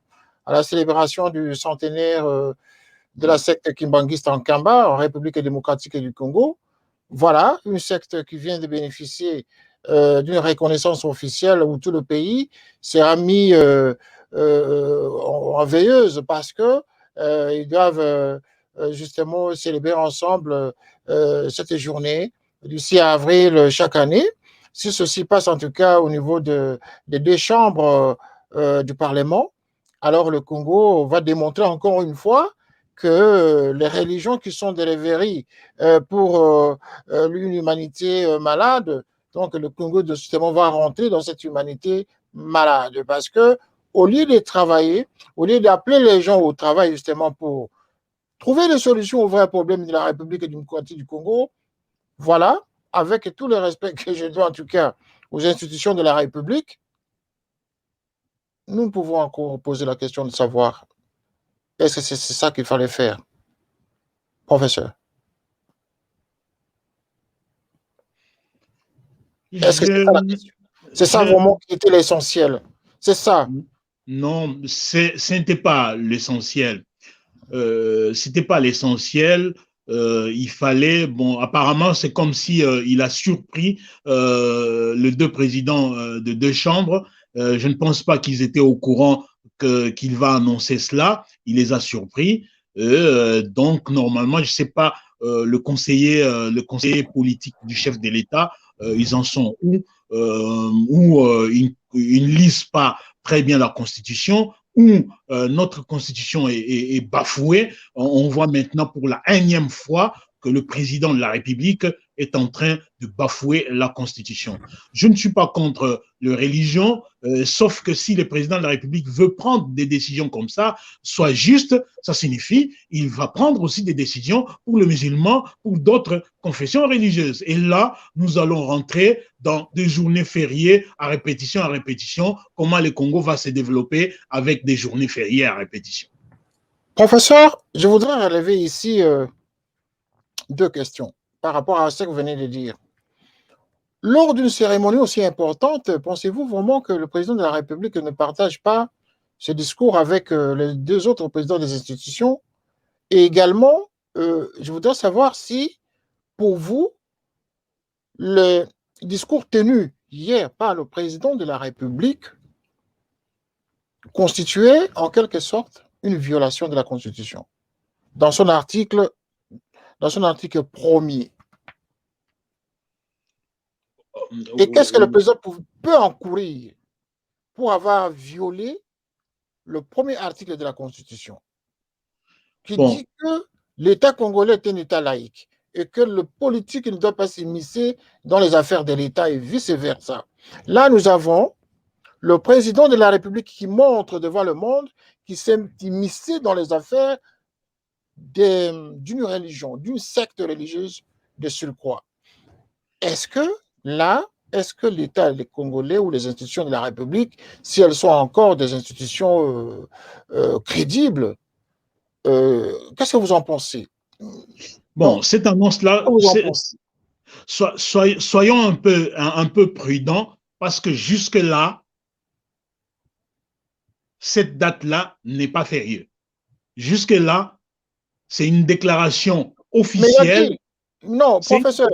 la célébration du centenaire de la secte kimbanguiste en Kamba, en République démocratique du Congo. Voilà, une secte qui vient de bénéficier d'une reconnaissance officielle où tout le pays sera mis en veilleuse parce que ils doivent justement célébrer ensemble cette journée du 6 avril chaque année. Si ceci passe en tout cas au niveau des deux chambres du Parlement, alors le Congo va démontrer encore une fois que les religions qui sont des rêveries pour une humanité malade, donc le Congo justement va rentrer dans cette humanité malade parce que au lieu de travailler, au lieu d'appeler les gens au travail justement pour trouver des solutions aux vrais problèmes de la République démocratique du Congo, voilà, avec tout le respect que je dois en tout cas aux institutions de la République, nous pouvons encore poser la question de savoir est-ce que c'est ça qu'il fallait faire, professeur? Est-ce que c'est ça la question? C'est ça vraiment qui était l'essentiel? C'est ça?
Non, ce n'était pas l'essentiel. C'était pas l'essentiel. Il fallait, bon, apparemment, c'est comme si il a surpris les deux présidents de deux chambres. Je ne pense pas qu'ils étaient au courant qu'il va annoncer cela. Il les a surpris. Donc, normalement, je ne sais pas, le conseiller politique du chef de l'État, ils en sont où ils ne lisent pas très bien la Constitution, où notre Constitution est bafouée. On voit maintenant pour la énième fois que le président de la République est en train de bafouer la Constitution. Je ne suis pas contre les religions, sauf que si le président de la République veut prendre des décisions comme ça, soit juste, ça signifie il va prendre aussi des décisions pour les musulmans, pour d'autres confessions religieuses. Et là, nous allons rentrer dans des journées fériées à répétition, comment le Congo va se développer avec des journées fériées à répétition.
Professeur, je voudrais relever ici deux questions par rapport à ce que vous venez de dire. Lors d'une cérémonie aussi importante, pensez-vous vraiment que le président de la République ne partage pas ce discours avec les deux autres présidents des institutions? Et également, je voudrais savoir si, pour vous, le discours tenu hier par le président de la République constituait en quelque sorte une violation de la Constitution. Dans son article premier. Et qu'est-ce que le président peut encourir pour avoir violé le premier article de la Constitution, qui dit que l'État congolais est un État laïque et que le politique ne doit pas s'immiscer dans les affaires de l'État et vice-versa. Là, nous avons le président de la République qui montre devant le monde qui s'est immiscé dans les affaires d'une religion, d'une secte religieuse de surcroît. Est-ce que l'État, les Congolais ou les institutions de la République, si elles sont encore des institutions crédibles, qu'est-ce que vous en pensez?
Bon, cette annonce-là, soyons un peu prudents, parce que jusque-là, cette date-là n'est pas férieux. Jusque-là, c'est une déclaration officielle.
Non, professeur.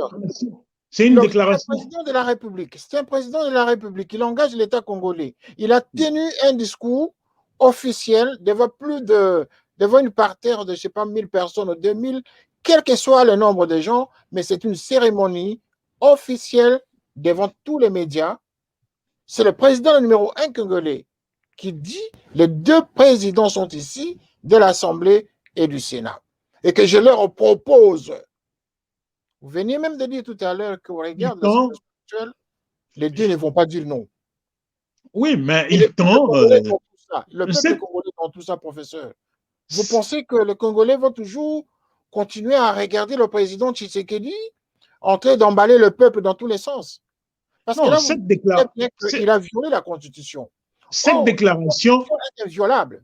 C'est une déclaration.
C'est un président de la République. C'est un président de la République. Il engage l'État congolais. Il a tenu un discours officiel devant une parterre de, je ne sais pas, 1000 personnes ou 2000, quel que soit le nombre de gens, mais c'est une cérémonie officielle devant tous les médias. C'est le président numéro 1 congolais qui dit les deux présidents sont ici, de l'Assemblée et du Sénat. Et que je leur propose. Vous veniez même de dire tout à l'heure que regarde la situation actuelle, les deux ne vont pas dire non.
Oui, mais il tend.
Le peuple congolais dans tout ça, professeur. Vous pensez que les Congolais vont toujours continuer à regarder le président Tshisekedi en train d'emballer le peuple dans tous les sens? Parce que là, il a violé la Constitution.
Cette déclaration
est inviolable.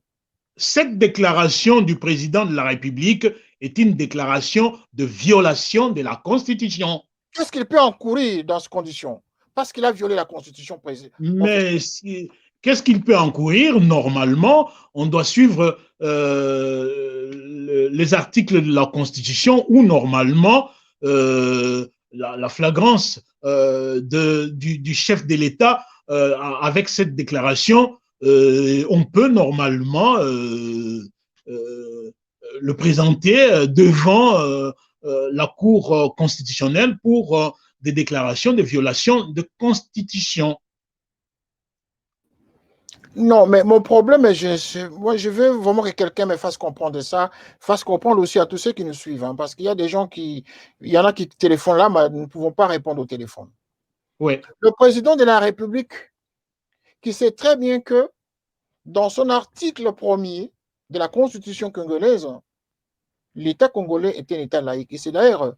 Cette déclaration du président de la République est une déclaration de violation de la Constitution.
Qu'est-ce qu'il peut encourir dans ces conditions? Parce qu'il a violé la Constitution.
Mais qu'est-ce qu'il peut encourir? Normalement, on doit suivre les articles de la Constitution où normalement la flagrance du chef de l'État avec cette déclaration, on peut normalement le présenter devant la Cour constitutionnelle pour des déclarations de violation de Constitution.
Non, mais mon problème est, moi, je veux vraiment que quelqu'un me fasse comprendre ça, fasse comprendre aussi à tous ceux qui nous suivent, hein, parce qu'il y a des gens il y en a qui téléphonent là, mais nous ne pouvons pas répondre au téléphone.
Oui.
Le président de la République, qui sait très bien que dans son article premier de la Constitution congolaise, l'État congolais est un État laïque. Et c'est d'ailleurs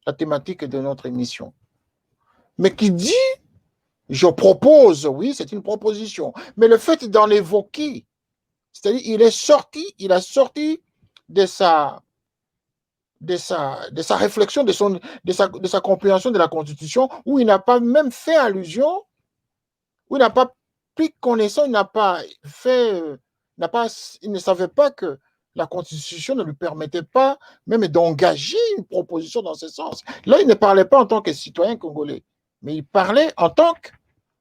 la thématique de notre émission. Mais qui dit, je propose, oui, c'est une proposition, mais le fait d'en évoquer, c'est-à-dire il a sorti de sa réflexion, de sa compréhension de la Constitution, où il n'a pas même fait allusion, où il n'a pas pris connaissance, il ne savait pas que la Constitution ne lui permettait pas même d'engager une proposition dans ce sens. Là, il ne parlait pas en tant que citoyen congolais, mais il parlait en tant que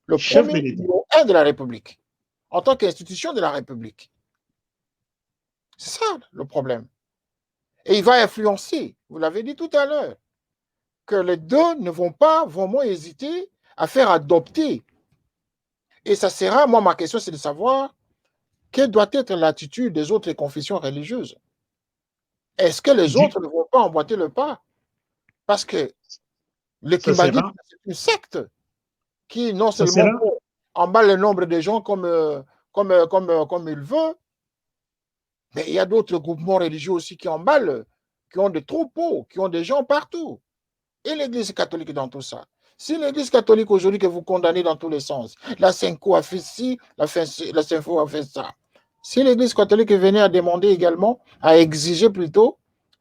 le premier numéro 1 de la République, en tant qu'institution de la République. C'est ça le problème. Et il va influencer, vous l'avez dit tout à l'heure, que les deux ne vont pas vraiment hésiter à faire adopter. Et ça sera, moi, ma question, c'est de savoir quelle doit être l'attitude des autres confessions religieuses. Est-ce que les autres ne vont pas emboîter le pas Parce que le
Ça, c'est
Kimbanguisme,
rare.
c'est une secte qui non
Ça, c'est
seulement
rare.
emballe le nombre de gens comme il veut, mais il y a d'autres groupements religieux aussi qui emballent, qui ont des troupeaux, qui ont des gens partout. Et l'Église catholique dans tout ça. Si l'Église catholique aujourd'hui que vous condamnez dans tous les sens, la Cinco a fait ci, la Cinco a fait ça. Si l'Église catholique venait à demander également, à exiger plutôt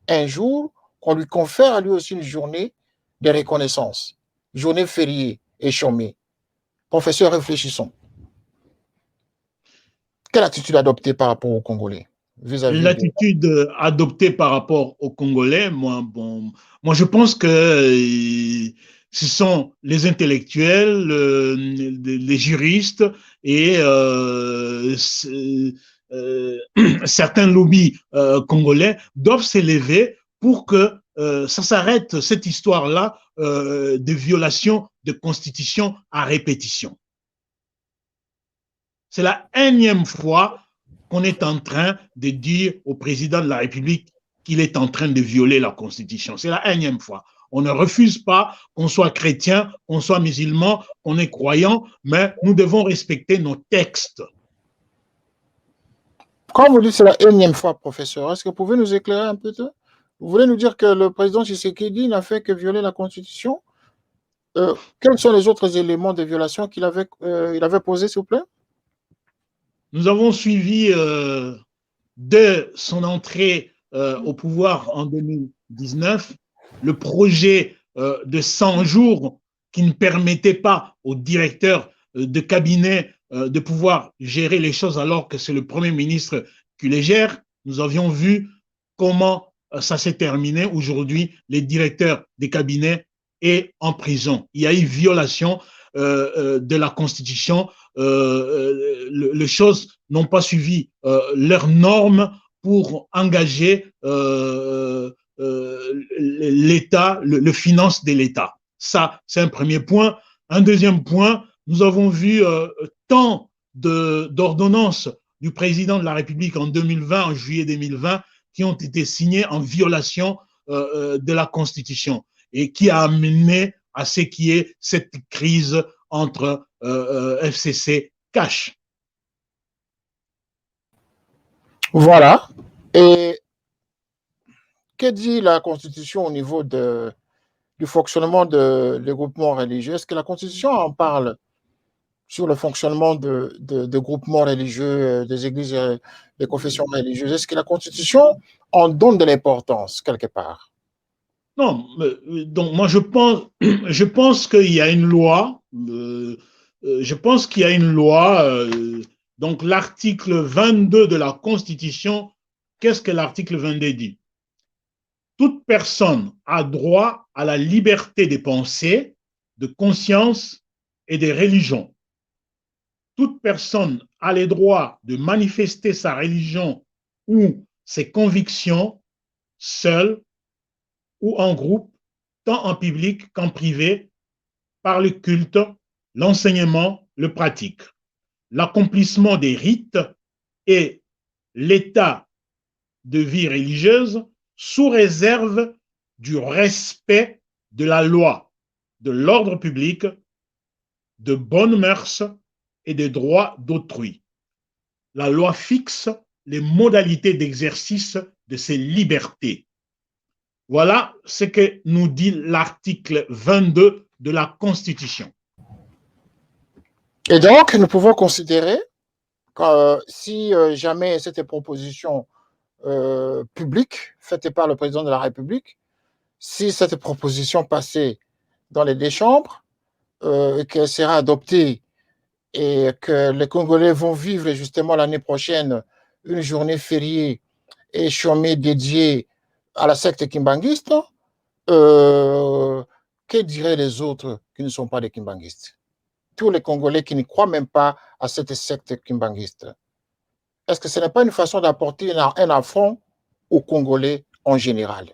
un jour qu'on lui confère à lui aussi une journée de reconnaissance, journée fériée et chômée. Professeur, réfléchissons. Quelle attitude adopter par rapport aux Congolais vis-à-vis de...
L'attitude adoptée par rapport aux Congolais, moi je pense que ce sont les intellectuels, les juristes et certains lobbies congolais doivent s'élever pour que ça s'arrête, cette histoire-là de violation de constitution à répétition. C'est la énième fois qu'on est en train de dire au président de la République qu'il est en train de violer la Constitution. C'est la énième fois. On ne refuse pas qu'on soit chrétien, qu'on soit musulman, qu'on est croyant, mais nous devons respecter nos textes.
Quand vous dites c'est la énième fois, professeur, est-ce que vous pouvez nous éclairer un peu? Vous voulez nous dire que le président Tshisekedi n'a fait que violer la Constitution? Quels sont les autres éléments de violation qu'il avait posés, s'il vous plaît?
Nous avons suivi dès son entrée au pouvoir en 2019 le projet de 100 jours qui ne permettait pas au directeur de cabinet de pouvoir gérer les choses alors que c'est le Premier ministre qui les gère. Nous avions vu comment ça s'est terminé. Aujourd'hui, les directeurs des cabinets est en prison. Il y a eu violation de la Constitution. Les choses n'ont pas suivi leurs normes pour engager l'État, le finance de l'État. Ça, c'est un premier point. Un deuxième point, nous avons vu tant d'ordonnances du président de la République en 2020, en juillet 2020, qui ont été signées en violation de la Constitution et qui a amené à ce qui est cette crise entre FCC cash.
Voilà. Et que dit la Constitution au niveau du fonctionnement des groupements religieux? Est-ce que la Constitution en parle sur le fonctionnement de groupements religieux, des églises, des confessions religieuses? Est-ce que la Constitution en donne de l'importance quelque part?
Non, donc moi je pense qu'il y a une loi, donc l'article 22 de la Constitution, qu'est-ce que l'article 22 dit? Toute personne a droit à la liberté des pensées, de conscience et de religion. Toute personne a le droit de manifester sa religion ou ses convictions seule ou en groupe, tant en public qu'en privé, par le culte, l'enseignement, le pratique, l'accomplissement des rites et l'état de vie religieuse sous réserve du respect de la loi, de l'ordre public, de bonnes mœurs et des droits d'autrui. La loi fixe les modalités d'exercice de ces libertés. Voilà ce que nous dit l'article 22 de la Constitution.
Et donc, nous pouvons considérer que si jamais cette proposition publique faite par le président de la République, si cette proposition passait dans les deux chambres, qu'elle sera adoptée et que les Congolais vont vivre justement l'année prochaine une journée fériée et chômée dédiée à la secte kimbanguiste, que diraient les autres qui ne sont pas des kimbanguistes? Tous les Congolais qui ne croient même pas à cette secte kimbanguiste. Est-ce que ce n'est pas une façon d'apporter un affront aux Congolais en général?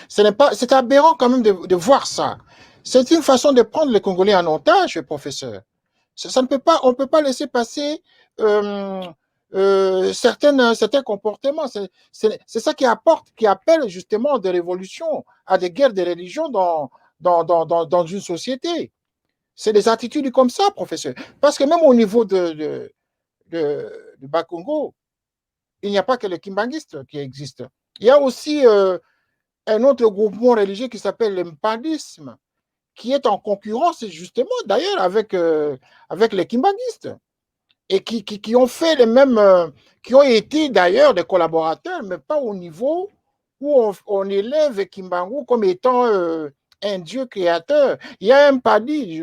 C'est aberrant quand même de voir ça. C'est une façon de prendre les Congolais en otage, professeur. On ne peut pas laisser passer certains comportements. C'est ça qui appelle justement des révolutions, à des guerres de religion dans une société. C'est des attitudes comme ça, professeur. Parce que même au niveau du Bas-Congo, il n'y a pas que les kimbanguistes qui existent. Il y a aussi un autre groupement religieux qui s'appelle le mpadisme, qui est en concurrence justement d'ailleurs avec les kimbanguistes et qui ont fait les mêmes, qui ont été d'ailleurs des collaborateurs, mais pas au niveau où on élève Kimbangu comme étant un dieu créateur. Il y a un padi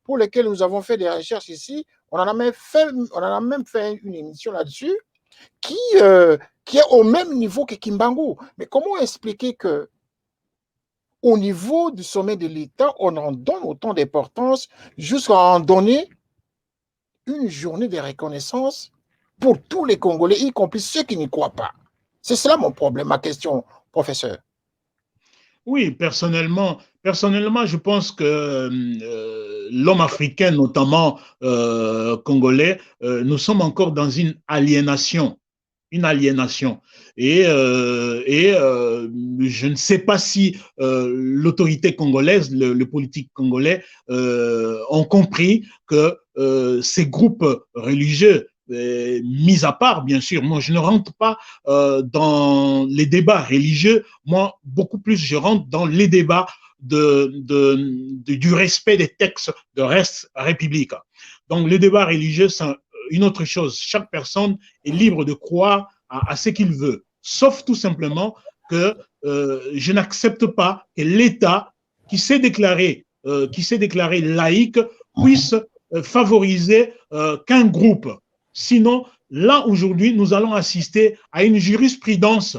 pour lequel nous avons fait des recherches ici, on en a même fait une émission là-dessus, qui est au même niveau que Kimbangu. Mais comment expliquer que au niveau du sommet de l'État, on en donne autant d'importance jusqu'à en donner une journée de reconnaissance pour tous les Congolais, y compris ceux qui n'y croient pas? C'est cela mon problème, ma question, professeur.
Oui, personnellement, je pense que l'homme africain, notamment congolais, nous sommes encore dans une aliénation. Et je ne sais pas si l'autorité congolaise, le politique congolais ont compris que ces groupes religieux, mis à part, bien sûr, moi je ne rentre pas dans les débats religieux, moi beaucoup plus je rentre dans les débats du respect des textes de res publica. Donc le débat religieux, c'est une autre chose. Chaque personne est libre de croire à ce qu'il veut, sauf tout simplement que je n'accepte pas que l'État qui s'est déclaré laïque puisse favoriser qu'un groupe. Sinon, là, aujourd'hui, nous allons assister à une jurisprudence.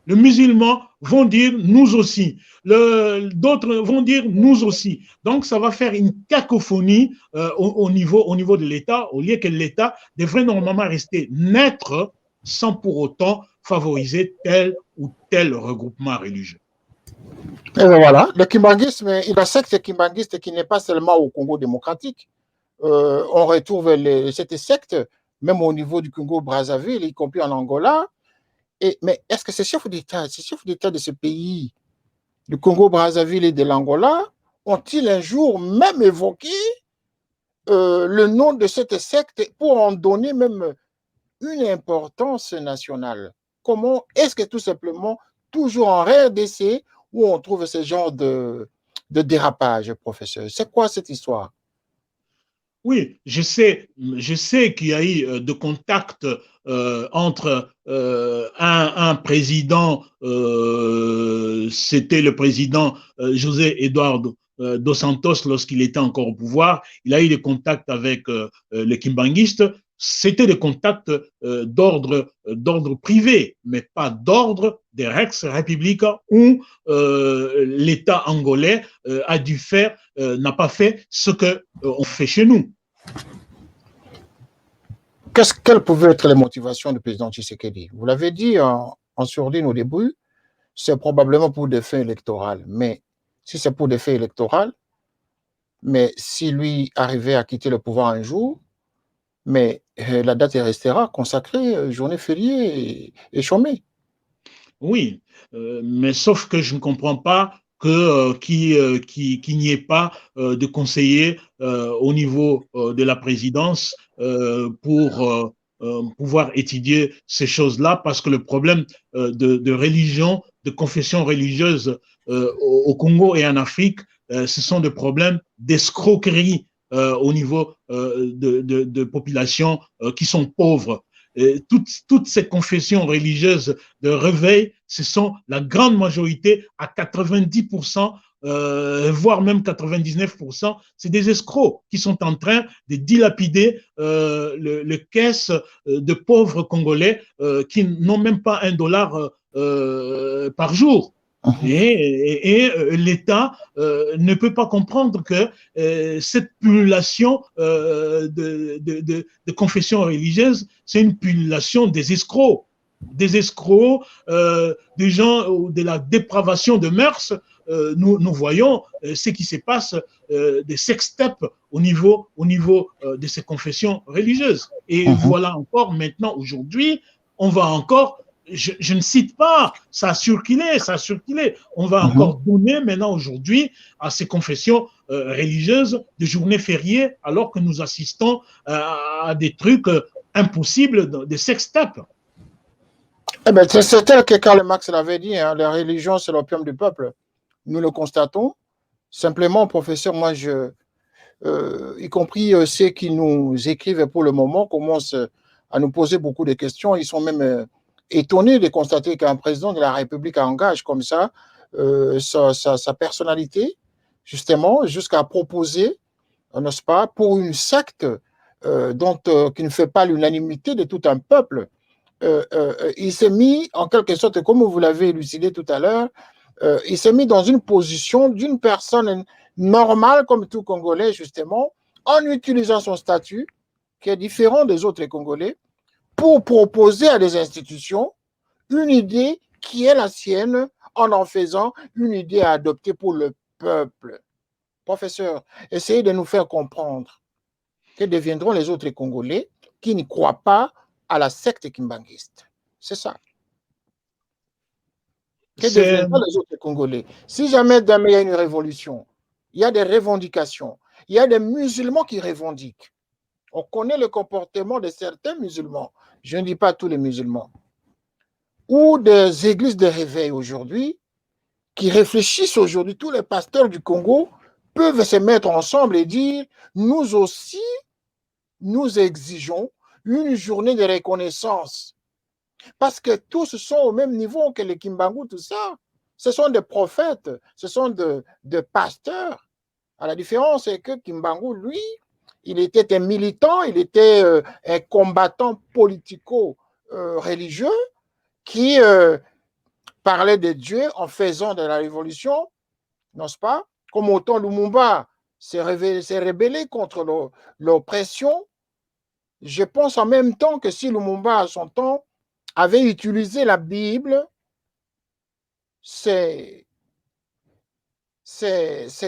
Les musulmans vont dire nous aussi, d'autres vont dire nous aussi. Donc, ça va faire une cacophonie au niveau de l'État, au lieu que l'État devrait normalement rester neutre sans pour autant favoriser tel ou tel regroupement religieux.
Et voilà, le kimbanguisme, la secte kimbanguiste qui n'est pas seulement au Congo démocratique, on retrouve cette secte même au niveau du Congo-Brazzaville, y compris en Angola. Mais est-ce que ces chefs d'État de ce pays, du Congo-Brazzaville et de l'Angola, ont-ils un jour même évoqué le nom de cette secte pour en donner même une importance nationale? Comment est-ce que tout simplement, toujours en RDC, où on trouve ce genre de dérapage, professeur? C'est quoi cette histoire?
Oui, je sais qu'il y a eu de contacts entre un président, c'était le président José Eduardo dos Santos lorsqu'il était encore au pouvoir. Il a eu des contacts avec les kimbanguistes. C'était des contacts d'ordre privé, mais pas d'ordre des Rex Republica où l'État angolais n'a pas fait ce qu'on fait chez nous.
Quelles pouvaient être les motivations du président Tshisekedi? Vous l'avez dit en sourdine au début, c'est probablement pour des fins électorales. Mais si c'est pour des fins électorales, mais si lui arrivait à quitter le pouvoir un jour, mais la date restera consacrée, journée fériée et chômée.
Oui, mais sauf que je ne comprends pas qu'il n'y ait pas de conseiller au niveau de la présidence pour pouvoir étudier ces choses-là, parce que le problème de religion, de confession religieuse au Congo et en Afrique, ce sont des problèmes d'escroquerie au niveau de populations qui sont pauvres. Et toutes ces confessions religieuses de réveil, ce sont la grande majorité, à 90%, voire même 99%, c'est des escrocs qui sont en train de dilapider le caisse de pauvres Congolais qui n'ont même pas $1 par jour. Et l'État ne peut pas comprendre que cette pullulation de confession religieuse, c'est une pullulation des escrocs. des escrocs, des gens de la dépravation de mœurs. Nous voyons ce qui se passe, des sextapes au niveau de ces confessions religieuses. Et voilà encore maintenant, aujourd'hui, on va encore, je ne cite pas, ça a circulé. On va encore donner maintenant aujourd'hui à ces confessions religieuses des journées fériées alors que nous assistons à des trucs impossibles, des sextapes.
Eh ben, c'est tel que Karl Marx l'avait dit, hein, la religion, c'est l'opium du peuple. Nous le constatons. Simplement, professeur, moi, y compris ceux qui nous écrivent pour le moment, commencent à nous poser beaucoup de questions. Ils sont même étonnés de constater qu'un président de la République engage comme ça sa personnalité, justement, jusqu'à proposer, n'est-ce pas, pour une secte qui ne fait pas l'unanimité de tout un peuple. Il s'est mis, en quelque sorte, comme vous l'avez élucidé tout à l'heure, il s'est mis dans une position d'une personne normale, comme tout Congolais, justement, en utilisant son statut, qui est différent des autres Congolais, pour proposer à des institutions une idée qui est la sienne, en faisant une idée à adopter pour le peuple. Professeur, essayez de nous faire comprendre que deviendront les autres Congolais qui ne croient pas à la secte kimbanguiste. C'est ça. Que deviendront les autres Congolais? Si jamais demain il y a une révolution, il y a des revendications, il y a des musulmans qui revendiquent. On connaît le comportement de certains musulmans, je ne dis pas tous les musulmans, ou des églises de réveil aujourd'hui, qui réfléchissent aujourd'hui, tous les pasteurs du Congo peuvent se mettre ensemble et dire, nous aussi, nous exigeons une journée de reconnaissance. Parce que tous sont au même niveau que les Kimbangu, tout ça. Ce sont des prophètes, ce sont des pasteurs. La différence, c'est que Kimbangu, lui, il était un militant, il était un combattant politico-religieux qui parlait de Dieu en faisant de la révolution, n'est-ce pas? Comme autant Lumumba s'est rébellé contre l'oppression. Je pense en même temps que si Lumumba, à son temps, avait utilisé la Bible, ses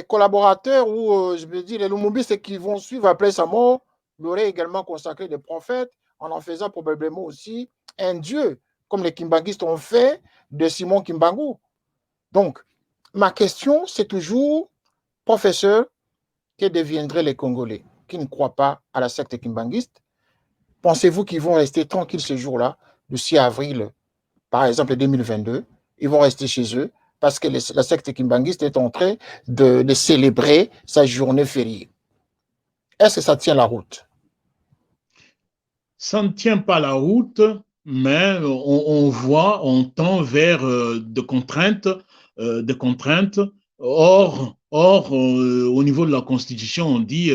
collaborateurs, ou je veux dire les Lumumbistes qui vont suivre après sa mort, l'auraient également consacré des prophètes, en faisant probablement aussi un dieu, comme les Kimbanguistes ont fait de Simon Kimbangu. Donc, ma question, c'est toujours, professeur, que deviendraient les Congolais qui ne croient pas à la secte kimbanguiste? Pensez-vous qu'ils vont rester tranquilles ce jour-là, le 6 avril, par exemple 2022, ils vont rester chez eux parce que la secte kimbanguiste est en train de célébrer sa journée fériée? Est-ce que ça tient la route?
Ça ne tient pas la route, mais on tend vers des contraintes. Or, au niveau de la Constitution, on dit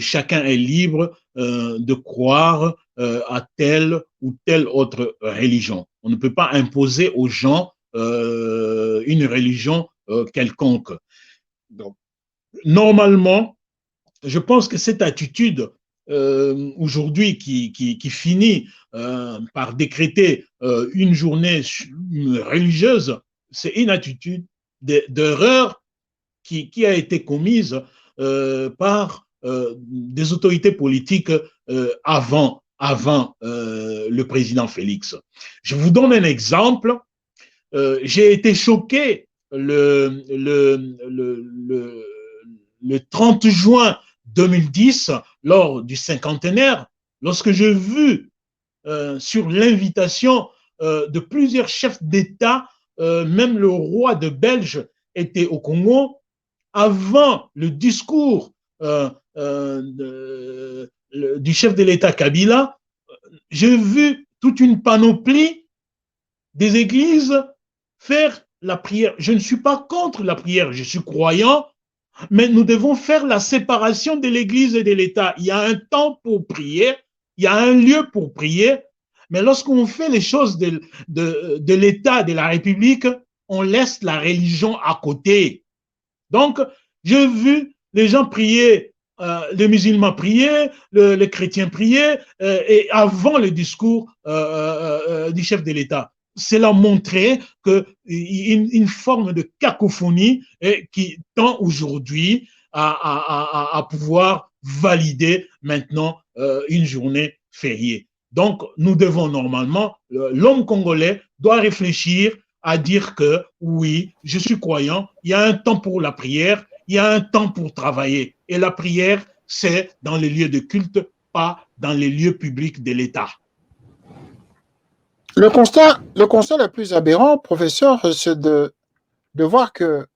chacun est libre de croire à telle ou telle autre religion. On ne peut pas imposer aux gens une religion quelconque. Donc, normalement, je pense que cette attitude aujourd'hui qui finit par décréter une journée religieuse, c'est une attitude d'erreur qui a été commise par des autorités politiques avant le président Félix. Je vous donne un exemple. J'ai été choqué le 30 juin 2010, lors du cinquantenaire, lorsque j'ai vu sur l'invitation de plusieurs chefs d'État, même le roi de Belge était au Congo, avant le discours du chef de l'État Kabila, j'ai vu toute une panoplie des églises faire la prière. Je ne suis pas contre la prière, je suis croyant, mais nous devons faire la séparation de l'Église et de l'État. Il y a un temps pour prier, il y a un lieu pour prier, mais lorsqu'on fait les choses de l'État, de la République, on laisse la religion à côté. Donc, j'ai vu les gens prier les musulmans priaient, les chrétiens priaient, et avant le discours du chef de l'État. Cela montrait une forme de cacophonie qui tend aujourd'hui à pouvoir valider maintenant une journée fériée. Donc, nous devons normalement, l'homme congolais doit réfléchir à dire que oui, je suis croyant, il y a un temps pour la prière, il y a un temps pour travailler. Et la prière, c'est dans les lieux de culte, pas dans les lieux publics de l'État.
Le constat le plus aberrant, professeur, c'est de voir que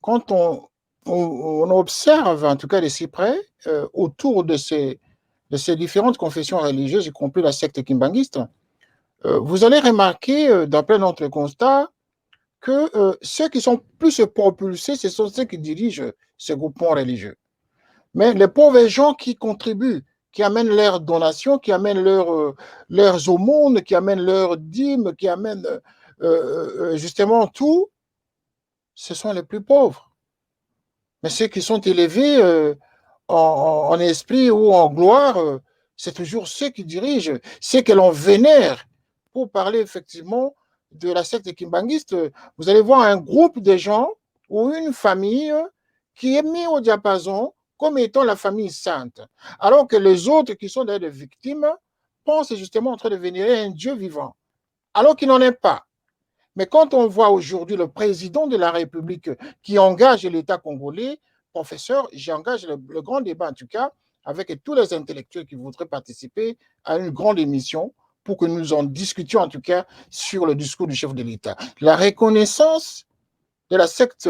quand on observe, en tout cas de si près, autour de ces différentes confessions religieuses, y compris la secte kimbanguiste, vous allez remarquer, d'après notre constat, que ceux qui sont plus propulsés, ce sont ceux qui dirigent ces groupements religieux. Mais les pauvres gens qui contribuent, qui amènent leurs donations, qui amènent leurs aumônes, qui amènent leurs dîmes, qui amènent justement tout, ce sont les plus pauvres. Mais ceux qui sont élevés en esprit ou en gloire, c'est toujours ceux qui dirigent, ceux que l'on vénère. Pour parler effectivement de la secte kimbanguiste, vous allez voir un groupe de gens ou une famille qui est mis au diapason comme étant la famille sainte, alors que les autres qui sont des victimes pensent justement en train de vénérer un Dieu vivant, alors qu'il n'en est pas. Mais quand on voit aujourd'hui le président de la République qui engage l'État congolais, professeur, j'engage le grand débat en tout cas avec tous les intellectuels qui voudraient participer à une grande émission pour que nous en discutions en tout cas sur le discours du chef de l'État. La reconnaissance de la secte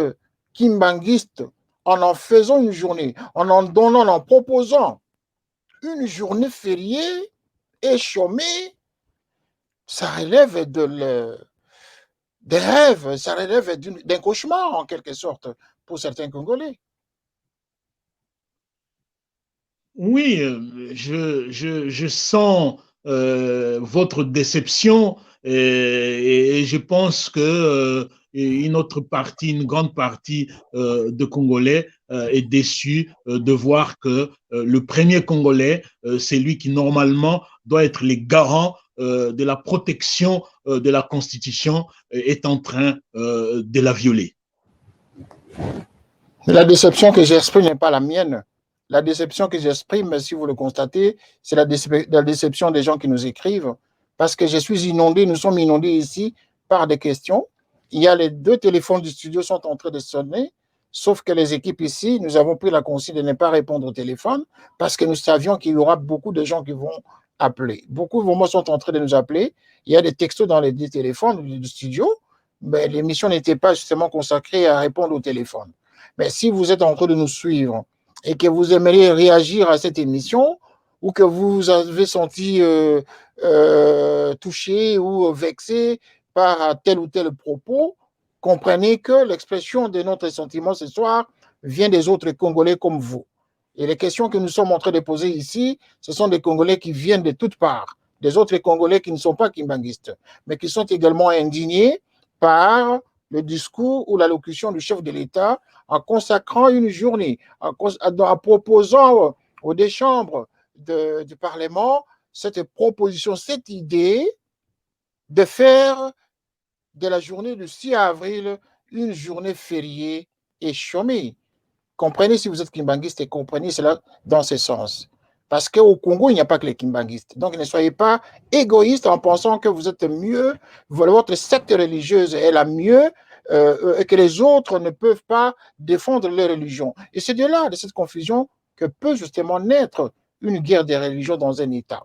kimbanguiste en faisant une journée, en donnant, en proposant une journée fériée et chômée, ça relève des rêves, ça relève d'un cauchemar en quelque sorte pour certains Congolais.
Oui, je sens votre déception et je pense que une grande partie de Congolais est déçue de voir que le premier Congolais, c'est lui qui normalement doit être le garant de la protection de la Constitution, est en train de la violer.
La déception que j'exprime n'est pas la mienne. La déception que j'exprime, si vous le constatez, c'est la déception des gens qui nous écrivent, parce que je suis inondé, nous sommes inondés ici par des questions. Il y a les 2 téléphones du studio sont en train de sonner, sauf que les équipes ici, nous avons pris la consigne de ne pas répondre au téléphone, parce que nous savions qu'il y aura beaucoup de gens qui vont appeler. Beaucoup vraiment sont en train de nous appeler. Il y a des textos dans les 2 téléphones du studio, mais l'émission n'était pas justement consacrée à répondre au téléphone. Mais si vous êtes en train de nous suivre, et que vous aimeriez réagir à cette émission, ou que vous avez senti touché ou vexé par tel ou tel propos, comprenez que l'expression de notre sentiment ce soir vient des autres Congolais comme vous. Et les questions que nous sommes en train de poser ici, ce sont des Congolais qui viennent de toutes parts, des autres Congolais qui ne sont pas kimbanguistes, mais qui sont également indignés par le discours ou l'allocution du chef de l'État en consacrant une journée, en proposant aux 2 chambres du Parlement cette proposition, cette idée de faire de la journée du 6 avril une journée fériée et chômée. Comprenez si vous êtes kimbanguiste et comprenez cela dans ce sens. Parce qu'au Congo, il n'y a pas que les kimbanguistes. Donc, ne soyez pas égoïste en pensant que vous êtes mieux, votre secte religieuse est la mieux, et que les autres ne peuvent pas défendre leur religion. Et c'est de là, de cette confusion, que peut justement naître une guerre des religions dans un État.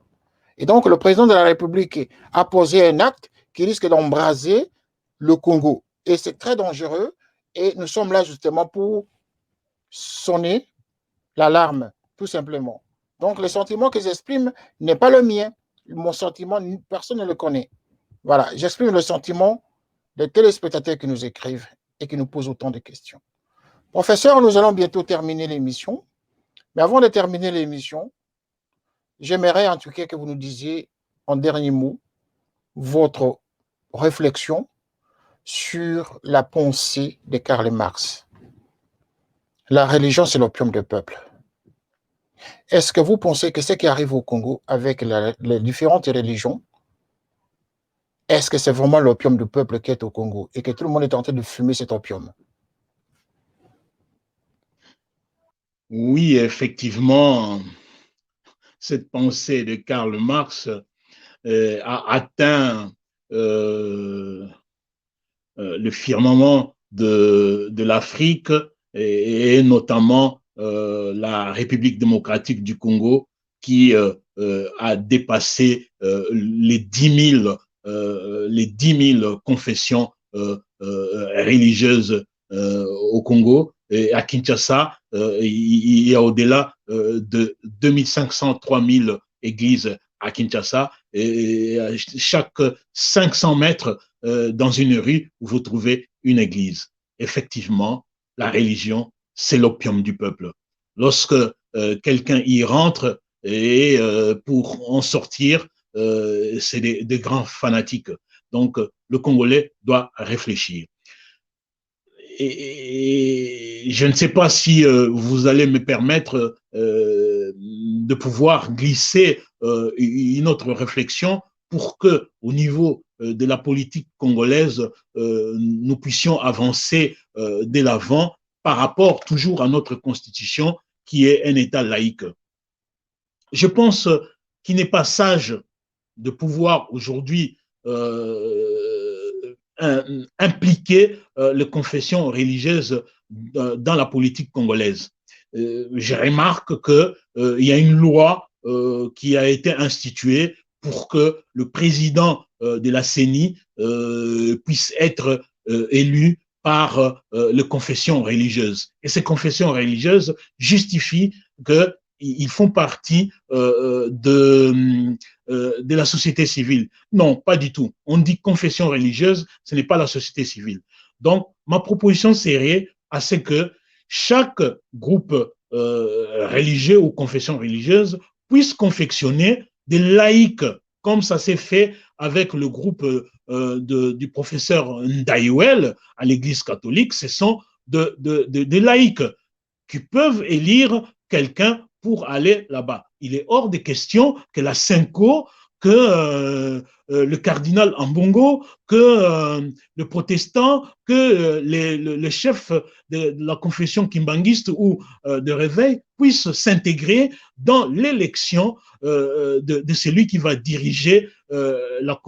Et donc, le président de la République a posé un acte qui risque d'embraser le Congo. Et c'est très dangereux. Et nous sommes là justement pour sonner l'alarme, tout simplement. Donc, le sentiment que j'exprime n'est pas le mien. Mon sentiment, personne ne le connaît. Voilà, j'exprime le sentiment des téléspectateurs qui nous écrivent et qui nous posent autant de questions. Professeur, nous allons bientôt terminer l'émission. Mais avant de terminer l'émission, j'aimerais en tout cas que vous nous disiez en dernier mot votre réflexion sur la pensée de Karl Marx. La religion, c'est l'opium du peuple. Est-ce que vous pensez que ce qui arrive au Congo avec les différentes religions, est-ce que c'est vraiment l'opium du peuple qui est au Congo et que tout le monde est en train de fumer cet opium?
Oui, effectivement, cette pensée de Karl Marx a atteint le firmament de l'Afrique et notamment la République démocratique du Congo qui a dépassé les 10 000 confessions religieuses au Congo. Et à Kinshasa, il y a au-delà de 2500, 3000 églises à Kinshasa. Et chaque 500 mètres dans une rue, vous trouvez une église. Effectivement, la religion, c'est l'opium du peuple. Lorsque quelqu'un y rentre et pour en sortir, c'est des grands fanatiques. Donc, le Congolais doit réfléchir. Et je ne sais pas si vous allez me permettre de pouvoir glisser une autre réflexion pour que, au niveau de la politique congolaise, nous puissions avancer de l'avant par rapport toujours à notre constitution qui est un État laïque. Je pense qu'il n'est pas sage de pouvoir aujourd'hui impliquer les confessions religieuses dans la politique congolaise. Je remarque qu'il y a une loi qui a été instituée pour que le président de la CENI puisse être élu par les confessions religieuses. Et ces confessions religieuses justifient qu'ils font partie de la société civile. Non, pas du tout. On dit confession religieuse, ce n'est pas la société civile. Donc, ma proposition serait à ce que chaque groupe religieux ou confession religieuse puisse confectionner des laïcs, comme ça s'est fait avec le groupe du professeur Ndaïwel à l'Église catholique. Ce sont des laïcs qui peuvent élire quelqu'un pour aller là-bas. Il est hors de question que la Senko, que le cardinal Ambongo, que le protestant, que le chef de la confession kimbanguiste ou de réveil puissent s'intégrer dans l'élection de celui qui va diriger la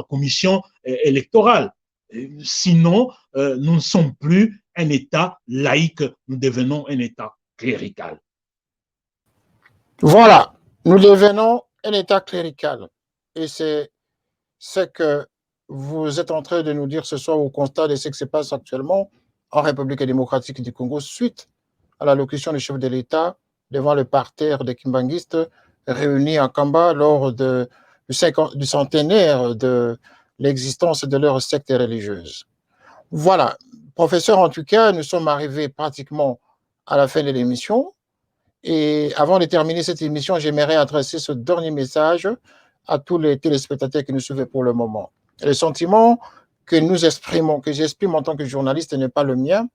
commission électorale. Sinon, nous ne sommes plus un État laïque, nous devenons un État clérical.
Voilà, nous devenons un État clérical. Et c'est ce que vous êtes en train de nous dire ce soir au constat de ce qui se passe actuellement en République démocratique du Congo suite à l'allocution du chef de l'État devant le parterre des kimbanguistes réunis à Kamba lors du centenaire de l'existence de leur secte religieuse. Voilà, professeur, en tout cas, nous sommes arrivés pratiquement à la fin de l'émission. Et avant de terminer cette émission, j'aimerais adresser ce dernier message à tous les téléspectateurs qui nous suivent pour le moment. Le sentiment que nous exprimons, que j'exprime en tant que journaliste n'est pas le mien.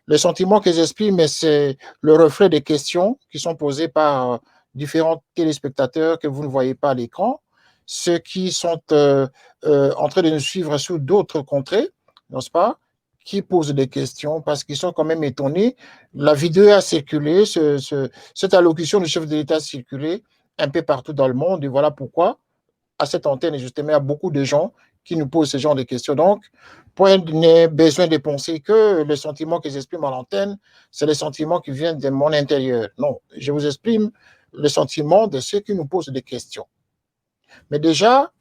Le sentiment que j'exprime, c'est le reflet des questions qui sont posées par différents téléspectateurs que vous ne voyez pas à l'écran, ceux qui sont en train de nous suivre sur d'autres contrées, n'est-ce pas, qui posent des questions parce qu'ils sont quand même étonnés. La vidéo a circulé, cette allocution du chef de l'État a circulé un peu partout dans le monde et voilà pourquoi à cette antenne, justement, il y a beaucoup de gens qui nous posent ce genre de questions. Donc, point n'est besoin de penser que le sentiment que j'exprime à l'antenne, c'est le sentiment qui vient de mon intérieur. Non, je vous exprime le sentiment de ceux qui nous posent des questions. Mais déjà,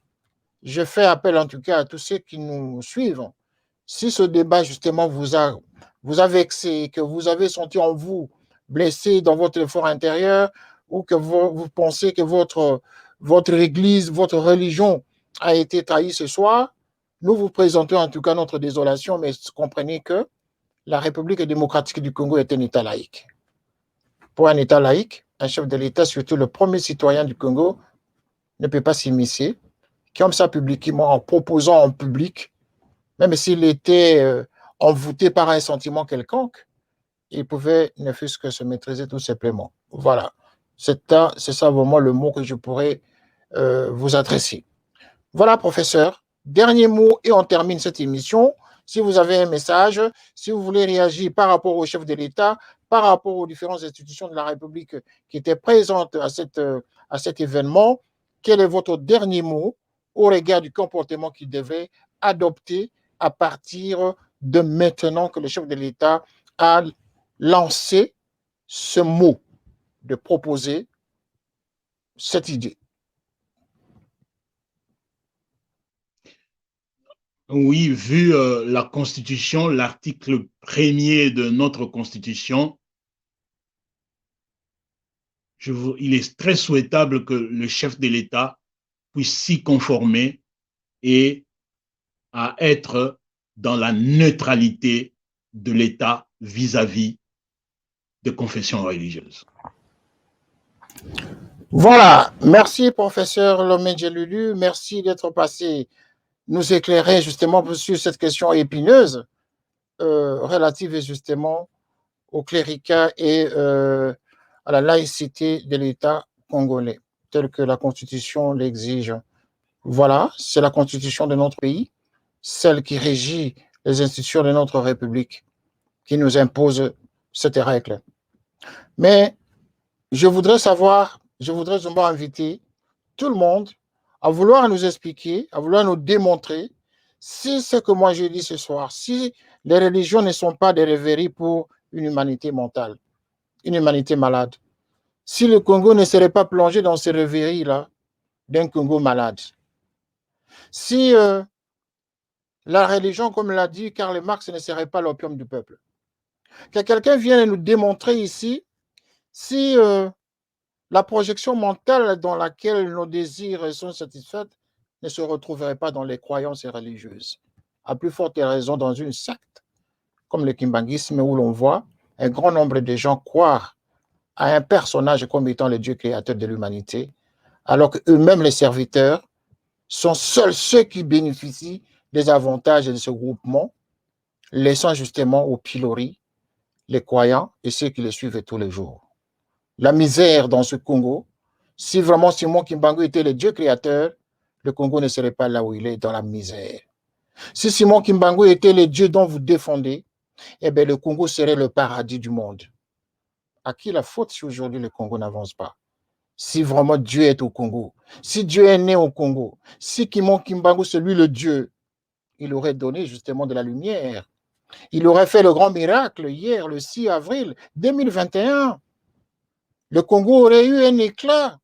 je fais appel en tout cas à tous ceux qui nous suivent. Si ce débat, justement, vous a vexé, que vous avez senti en vous blessé dans votre effort intérieur ou que vous pensez que votre église, votre religion a été trahie ce soir, nous vous présentons en tout cas notre désolation, mais comprenez que la République démocratique du Congo est un État laïque. Pour un État laïque, un chef de l'État, surtout le premier citoyen du Congo, ne peut pas s'immiscer, comme ça publiquement, en proposant en public, même s'il était envoûté par un sentiment quelconque, il pouvait ne fût-ce que se maîtriser tout simplement. Voilà. C'est ça vraiment le mot que je pourrais vous adresser. Voilà, professeur. Dernier mot et on termine cette émission. Si vous avez un message, si vous voulez réagir par rapport au chef de l'État, par rapport aux différentes institutions de la République qui étaient présentes à cet événement, quel est votre dernier mot au regard du comportement qu'il devait adopter à partir de maintenant que le chef de l'État a lancé ce mot de proposer cette idée?
Oui, vu la Constitution, l'article 1er de notre Constitution, il est très souhaitable que le chef de l'État puisse s'y conformer et à être dans la neutralité de l'État vis-à-vis des confessions religieuses.
Voilà, merci professeur Lomé-Djelulu, merci d'être passé nous éclairer justement sur cette question épineuse relative justement au cléricat et à la laïcité de l'État congolais, tel que la Constitution l'exige. Voilà, c'est la Constitution de notre pays, celle qui régit les institutions de notre République, qui nous impose cette règle. Mais je voudrais inviter tout le monde à vouloir nous expliquer, à vouloir nous démontrer si ce que moi j'ai dit ce soir, si les religions ne sont pas des rêveries pour une humanité mentale, une humanité malade, si le Congo ne serait pas plongé dans ces rêveries-là d'un Congo malade, si la religion, comme l'a dit Karl Marx, ne serait pas l'opium du peuple. Que quelqu'un vienne nous démontrer ici si la projection mentale dans laquelle nos désirs sont satisfaits ne se retrouverait pas dans les croyances religieuses. À plus forte raison dans une secte, comme le kimbanguisme, où l'on voit un grand nombre de gens croire à un personnage comme étant le Dieu créateur de l'humanité, alors qu'eux-mêmes, les serviteurs, sont seuls ceux qui bénéficient des avantages de ce groupement, laissant justement au pilori les croyants et ceux qui les suivent tous les jours. La misère dans ce Congo, si vraiment Simon Kimbangu était le Dieu créateur, le Congo ne serait pas là où il est, dans la misère. Si Simon Kimbangu était le Dieu dont vous défendez, eh bien le Congo serait le paradis du monde. À qui la faute si aujourd'hui le Congo n'avance pas? Si vraiment Dieu est au Congo, si Dieu est né au Congo, si Simon Kimbangu, c'est lui le Dieu, il aurait donné justement de la lumière. Il aurait fait le grand miracle hier, le 6 avril 2021. Le Congo aurait eu un éclat.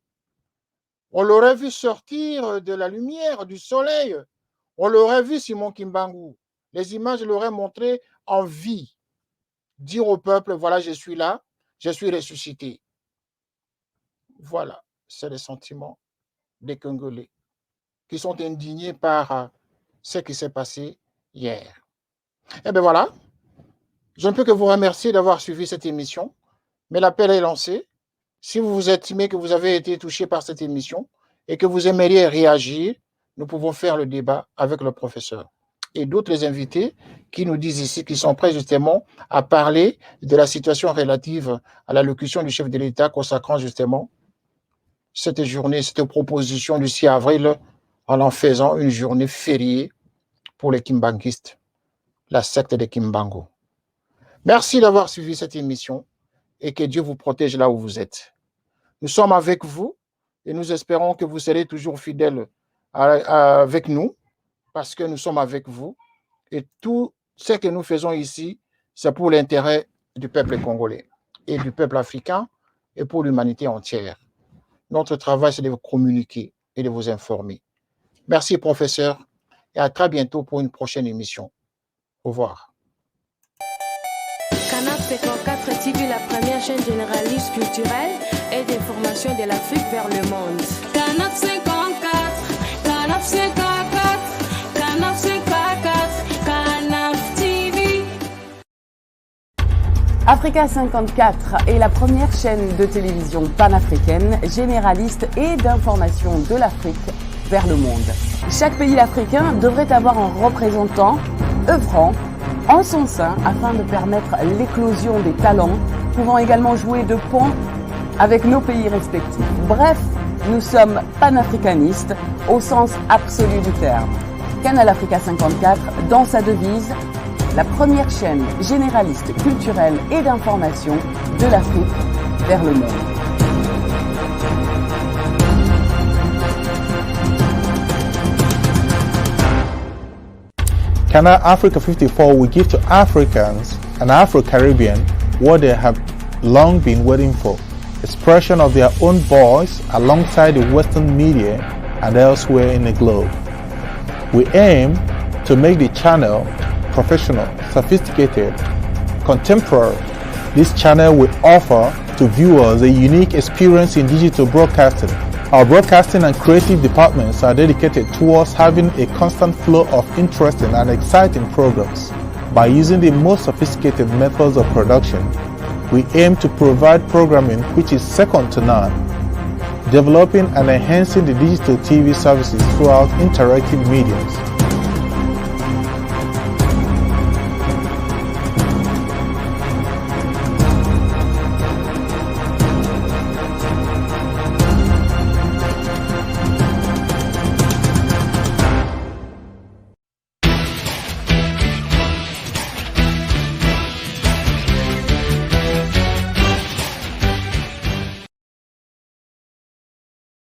On l'aurait vu sortir de la lumière, du soleil. On l'aurait vu, Simon Kimbangu. Les images l'auraient montré en vie. Dire au peuple, voilà, je suis là, je suis ressuscité. Voilà, c'est le sentiment des Congolais qui sont indignés par ce qui s'est passé hier. Eh bien voilà, je ne peux que vous remercier d'avoir suivi cette émission, mais l'appel est lancé. Si vous vous estimez que vous avez été touché par cette émission et que vous aimeriez réagir, nous pouvons faire le débat avec le professeur et d'autres invités qui nous disent ici qu'ils sont prêts justement à parler de la situation relative à l'allocution du chef de l'État consacrant justement cette journée, cette proposition du 6 avril en faisant une journée fériée pour les Kimbanguistes, la secte des Kimbangu. Merci d'avoir suivi cette émission et que Dieu vous protège là où vous êtes. Nous sommes avec vous et nous espérons que vous serez toujours fidèles avec nous parce que nous sommes avec vous et tout ce que nous faisons ici, c'est pour l'intérêt du peuple congolais et du peuple africain et pour l'humanité entière. Notre travail, c'est de vous communiquer et de vous informer. Merci, professeur, et à très bientôt pour une prochaine émission. Au revoir.
Canap 54 TV, la première chaîne généraliste culturelle et d'information de l'Afrique vers le monde. Canap 54, Canap 54, Canap 54, Canap TV.
Africa 54 est la première chaîne de télévision panafricaine, généraliste et d'information de l'Afrique vers le monde. Chaque pays africain devrait avoir un représentant œuvrant en son sein afin de permettre l'éclosion des talents, pouvant également jouer de pont avec nos pays respectifs. Bref, nous sommes panafricanistes au sens absolu du terme. Canal Africa 54, dans sa devise, la première chaîne généraliste, culturelle et d'information de l'Afrique vers le monde.
Canal Africa 54 will give to Africans and Afro-Caribbean what they have long been waiting for, expression of their own voice alongside the Western media and elsewhere in the globe. We aim to make the channel professional, sophisticated, contemporary. This channel will offer to viewers a unique experience in digital broadcasting. Our broadcasting and creative departments are dedicated towards having a constant flow of interesting and exciting programs. By using the most sophisticated methods of production, we aim to provide programming which is second to none, developing and enhancing the digital TV services throughout interactive mediums.